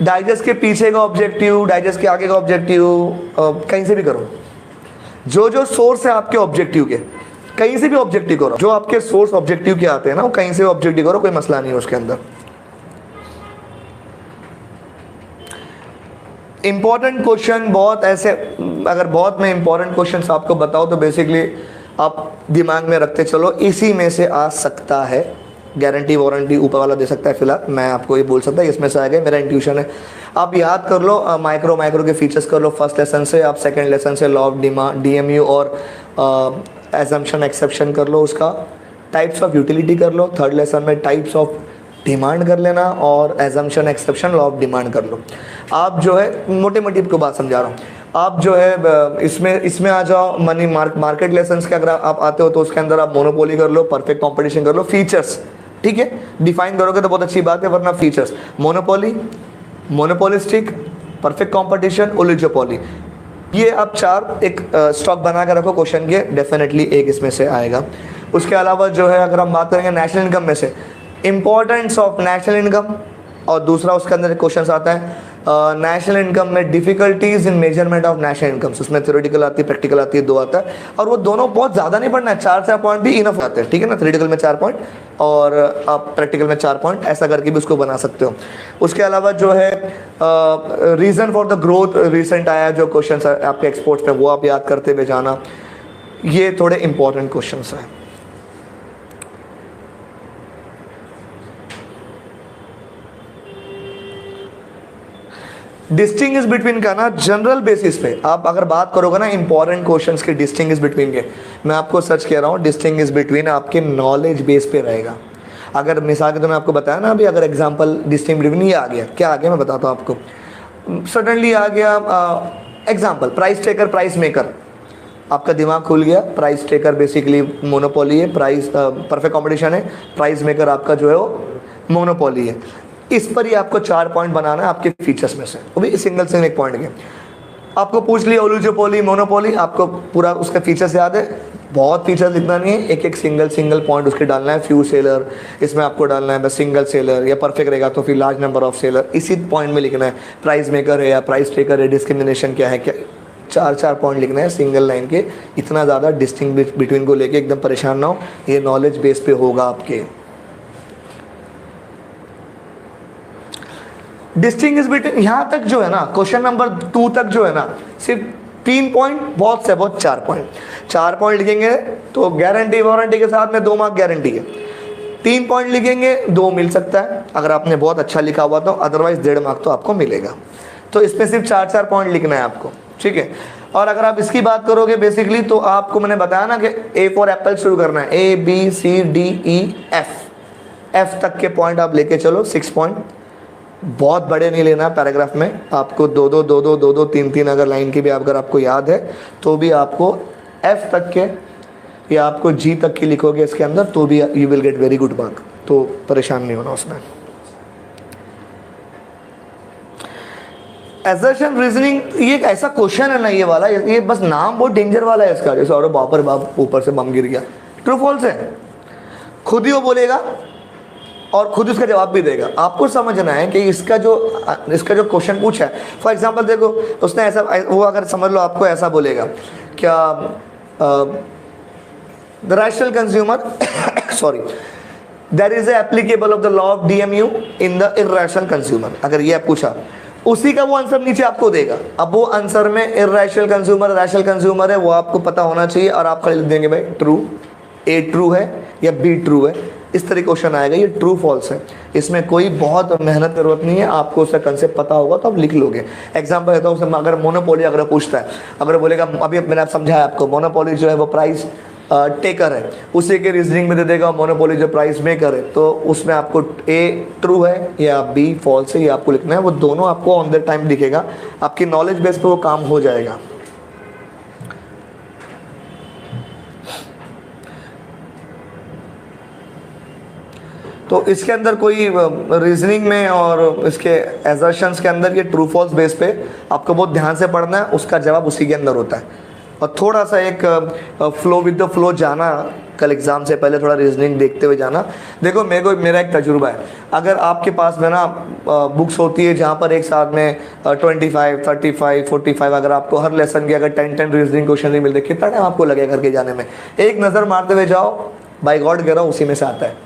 डाइजेस्ट के पीछे का ऑब्जेक्टिव, डाइजेस्ट के आगे का ऑब्जेक्टिव, कहीं से भी करो, जो सोर्स है आपके ऑब्जेक्टिव के, कहीं से भी ऑब्जेक्टिव करो। जो आपके सोर्स ऑब्जेक्टिव के आते हैं ना, वो कहीं से ऑब्जेक्टिव करो, कोई मसला नहीं है उसके अंदर। इंपॉर्टेंट क्वेश्चन बहुत ऐसे, अगर बहुत मैं इंपॉर्टेंट क्वेश्चन आपको बताऊं तो बेसिकली आप दिमाग में रखते चलो, इसी में से आ सकता है, गारंटी वारंटी ऊपर वाला दे सकता है, फिलहाल मैं आपको ये बोल सकता है इसमें से आएगा, मेरा इंट्यूशन है। आप याद कर लो, माइक्रो के फीचर्स कर लो फर्स्ट लेसन से, आप सेकंड लेसन से लॉ ऑफ DMU और एजम्पशन एक्सेप्शन कर लो, उसका टाइप्स ऑफ यूटिलिटी कर लो, थर्ड लेसन में टाइप्स ऑफ डिमांड कर लेना, और assumption exception law of demand कर लो। आप जो है मोटे मोटी को बात समझा रहा हूँ, आप जो है इसमें आ जाओ, मनी मार्केट लेसन्स के अगर आप आते हो तो उसके अंदर आप मोनोपोली कर लो, परफेक्ट कंपटीशन कर लो, फीचर्स, ठीक है, डिफाइन करोगे तो बहुत अच्छी बात है, वरना features, monopoly, monopolistic, perfect competition, oligopoly, ये आप 4 एक स्टॉक बना कर रखो क्वेश्चन के, डेफिनेटली एक इसमें से आएगा। उसके अलावा जो है अगर हम बात करेंगे नेशनल इनकम में से, इंपॉर्टेंस ऑफ नेशनल इनकम, और दूसरा उसके अंदर क्वेश्चन आता है नेशनल इनकम में difficulties in measurement of national income, उसमें थ्योरेटिकल आती है, प्रैक्टिकल आती है, 2 आता है, और वो दोनों बहुत ज़्यादा नहीं पढ़ना है, 4 पॉइंट भी इनफ आते हैं, ठीक है ना। थ्योरेटिकल में 4 पॉइंट और आप प्रैक्टिकल में 4 पॉइंट, ऐसा करके भी उसको बना सकते हो। उसके अलावा जो है reason for the growth, recent आया जो क्वेश्चन आपके एक्सपोर्ट्स में, वो आप याद करते हुए जाना, ये थोड़े इंपॉर्टेंट क्वेश्चन हैं। डिस्टिंग्विश बिटवीन का ना जनरल बेसिस पे आप अगर बात करोगे ना इंपॉर्टेंट क्वेश्चंस के डिस्टिंग्विश बिटवीन के, मैं आपको सच कह रहा हूँ, डिस्टिंग्विश बिटवीन आपके नॉलेज बेस पे रहेगा। अगर मिसाल के तो मैं आपको बताया ना अभी, अगर एग्जांपल डिस्टिंग्विश बिटवीन ये आ गया, क्या आ गया मैं बताता हूँ आपको। सडनली आ गया example price taker, price maker, आपका दिमाग खुल गया। प्राइस टेकर बेसिकली मोनोपोली है, प्राइस परफेक्ट कॉम्पिटिशन है, प्राइस मेकर आपका जो है वो मोनोपोली है। इस पर ही आपको 4 पॉइंट बनाना है आपके फीचर्स में से, वो भी सिंगल एक पॉइंट के। आपको पूछ लिया ओलिगोपोली, मोनोपोली, आपको पूरा उसका फीचर्स याद है, बहुत फीचर्स लिखना नहीं है, एक सिंगल पॉइंट उसके डालना है। फ्यू सेलर इसमें आपको डालना है, बस सिंगल सेलर, या परफेक्ट रहेगा तो फिर लार्ज नंबर ऑफ सेलर, इसी पॉइंट में लिखना है। प्राइस मेकर है या प्राइस टेकर है, डिस्क्रिमिनेशन क्या है, क्या 4 पॉइंट लिखना है सिंगल लाइन के। इतना ज़्यादा डिस्टिंग्विश बिटवीन को लेके एकदम परेशान ना हो, ये नॉलेज बेस पे होगा आपके। डिस्टिंग्विश बिटवीन यहाँ तक जो है ना, क्वेश्चन नंबर 2 तक जो है ना, सिर्फ 3 पॉइंट, बहुत से बहुत 4 पॉइंट। 4 पॉइंट लिखेंगे तो गारंटी वारंटी के साथ में 2 मार्क गारंटी है। 3 पॉइंट लिखेंगे 2 मिल सकता है अगर आपने बहुत अच्छा लिखा हुआ तो, अदरवाइज 1.5 मार्क तो आपको मिलेगा। तो इसमें सिर्फ 4-4 पॉइंट लिखना है आपको, ठीक है। और अगर आप इसकी बात करोगे बेसिकली तो आपको मैंने बताया ना कि ए फॉर एप्पल शुरू करना है, ABCDEF, एफ तक के पॉइंट आप लेके चलो, 6 पॉइंट। बहुत बड़े नहीं लेना पैराग्राफ में, आपको 2-2, 3-3 अगर लाइन की भी अगर आपको याद है तो भी आपको एफ तक के या आपको जी तक की लिखोगे इसके अंदर तो भी you will get very good mark, तो परेशान नहीं होना उसमें। असर्शन रीजनिंग ये एक ऐसा क्वेश्चन है ना ये वाला, ये बस नाम बहुत डेंजर वाला है इसका, जैसे और बाप रे बाप ऊपर से बम गिर गया। ट्रू फॉल्स है, खुद ही वो बोलेगा और खुद उसका जवाब भी देगा। आपको समझना है कि इसका जो क्वेश्चन पूछा है, फॉर एग्जांपल देखो उसने ऐसा, वो अगर समझ लो आपको ऐसा बोलेगा क्या, the rational consumer sorry there is applicable of the law of DMU in the irrational consumer, अगर ये पूछा उसी का वो आंसर नीचे आपको देगा। अब वो आंसर में इर्रेशनल कंज्यूमर रैशनल कंज्यूमर है वो आपको पता होना चाहिए और आप खाली लिख देंगे भाई ट्रू, A ट्रू है या B ट्रू है, इस तरह क्वेश्चन आएगा। ये ट्रू फॉल्स है, इसमें कोई बहुत मेहनत की जरूरत नहीं है, आपको उसका कंसेप्ट पता होगा तो आप लिख लोगे। एग्जांपल देता हूँ, उसमें अगर मोनोपोली अगर पूछता है, अगर बोलेगा अभी मैंने आप समझाया आपको मोनोपोली जो है वो प्राइस टेकर है, उसी के रीजनिंग में दे देगा मोनोपोली जो प्राइस मेकर है, तो उसमें आपको A ट्रू है या B फॉल्स है ये आपको लिखना है। वो दोनों आपको ऑन द टाइम दिखेगा, आपकी नॉलेज बेस पे वो काम हो जाएगा। तो इसके अंदर कोई रीजनिंग में और इसके एजर्शंस के अंदर ये ट्रू फॉल्स बेस पे आपको बहुत ध्यान से पढ़ना है, उसका जवाब उसी के अंदर होता है। और थोड़ा सा एक फ्लो विद द फ्लो जाना, कल एग्ज़ाम से पहले थोड़ा रीजनिंग देखते हुए जाना। देखो मेरा एक तजुर्बा है, अगर आपके पास में ना बुक्स होती है जहाँ पर एक साथ में 25, 35, 45 अगर आपको हर लेसन के अगर 10 रीजनिंग क्वेश्चन नहीं मिलते, कितना टाइम आपको लगेगा करके जाने में? एक नज़र मारते हुए जाओ, बाय गॉड कह रहा हूँ उसी में से आता है,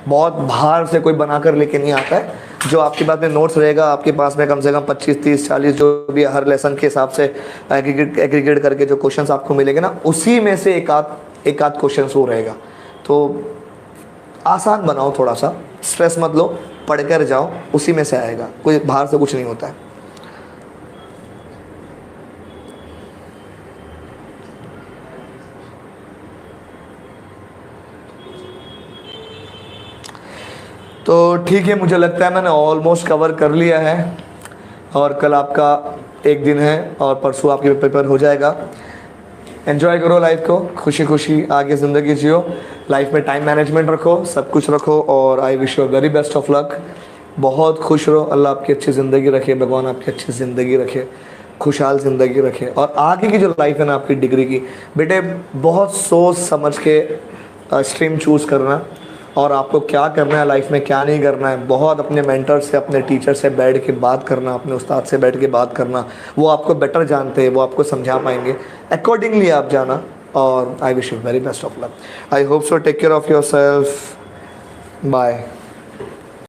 बहुत बाहर से कोई बनाकर लेके नहीं आता है। जो आपके पास में नोट्स रहेगा, आपके पास में कम से कम 25, 30, 40 जो भी हर लेसन के हिसाब से एग्रीगेट करके जो क्वेश्चंस आपको मिलेंगे ना, उसी में से एक आध क्वेश्चन वो रहेगा। तो आसान बनाओ, थोड़ा सा स्ट्रेस मत लो, पढ़ कर जाओ, उसी में से आएगा, कोई बाहर से कुछ नहीं होता है। तो ठीक है, मुझे लगता है मैंने ऑलमोस्ट कवर कर लिया है, और कल आपका एक दिन है और परसों आपके पेपर हो जाएगा। एंजॉय करो लाइफ को, खुशी खुशी आगे ज़िंदगी जियो, लाइफ में टाइम मैनेजमेंट रखो, सब कुछ रखो, और I wish you very best of luck. बहुत खुश रहो, अल्लाह आपकी अच्छी ज़िंदगी रखे, भगवान आपकी अच्छी ज़िंदगी रखे, खुशहाल ज़िंदगी रखे। और आगे की जो लाइफ है ना आपकी डिग्री की, बेटे बहुत सोच समझ के स्ट्रीम चूज़ करना, और आपको क्या करना है लाइफ में क्या नहीं करना है, बहुत अपने मेंटर से अपने टीचर से बैठ के बात करना, अपने उस्ताद से बैठ के बात करना, वो आपको बेटर जानते हैं, वो आपको समझा पाएंगे, अकॉर्डिंगली आप जाना। और I wish you very best of luck. I hope so, take care of yourself, bye.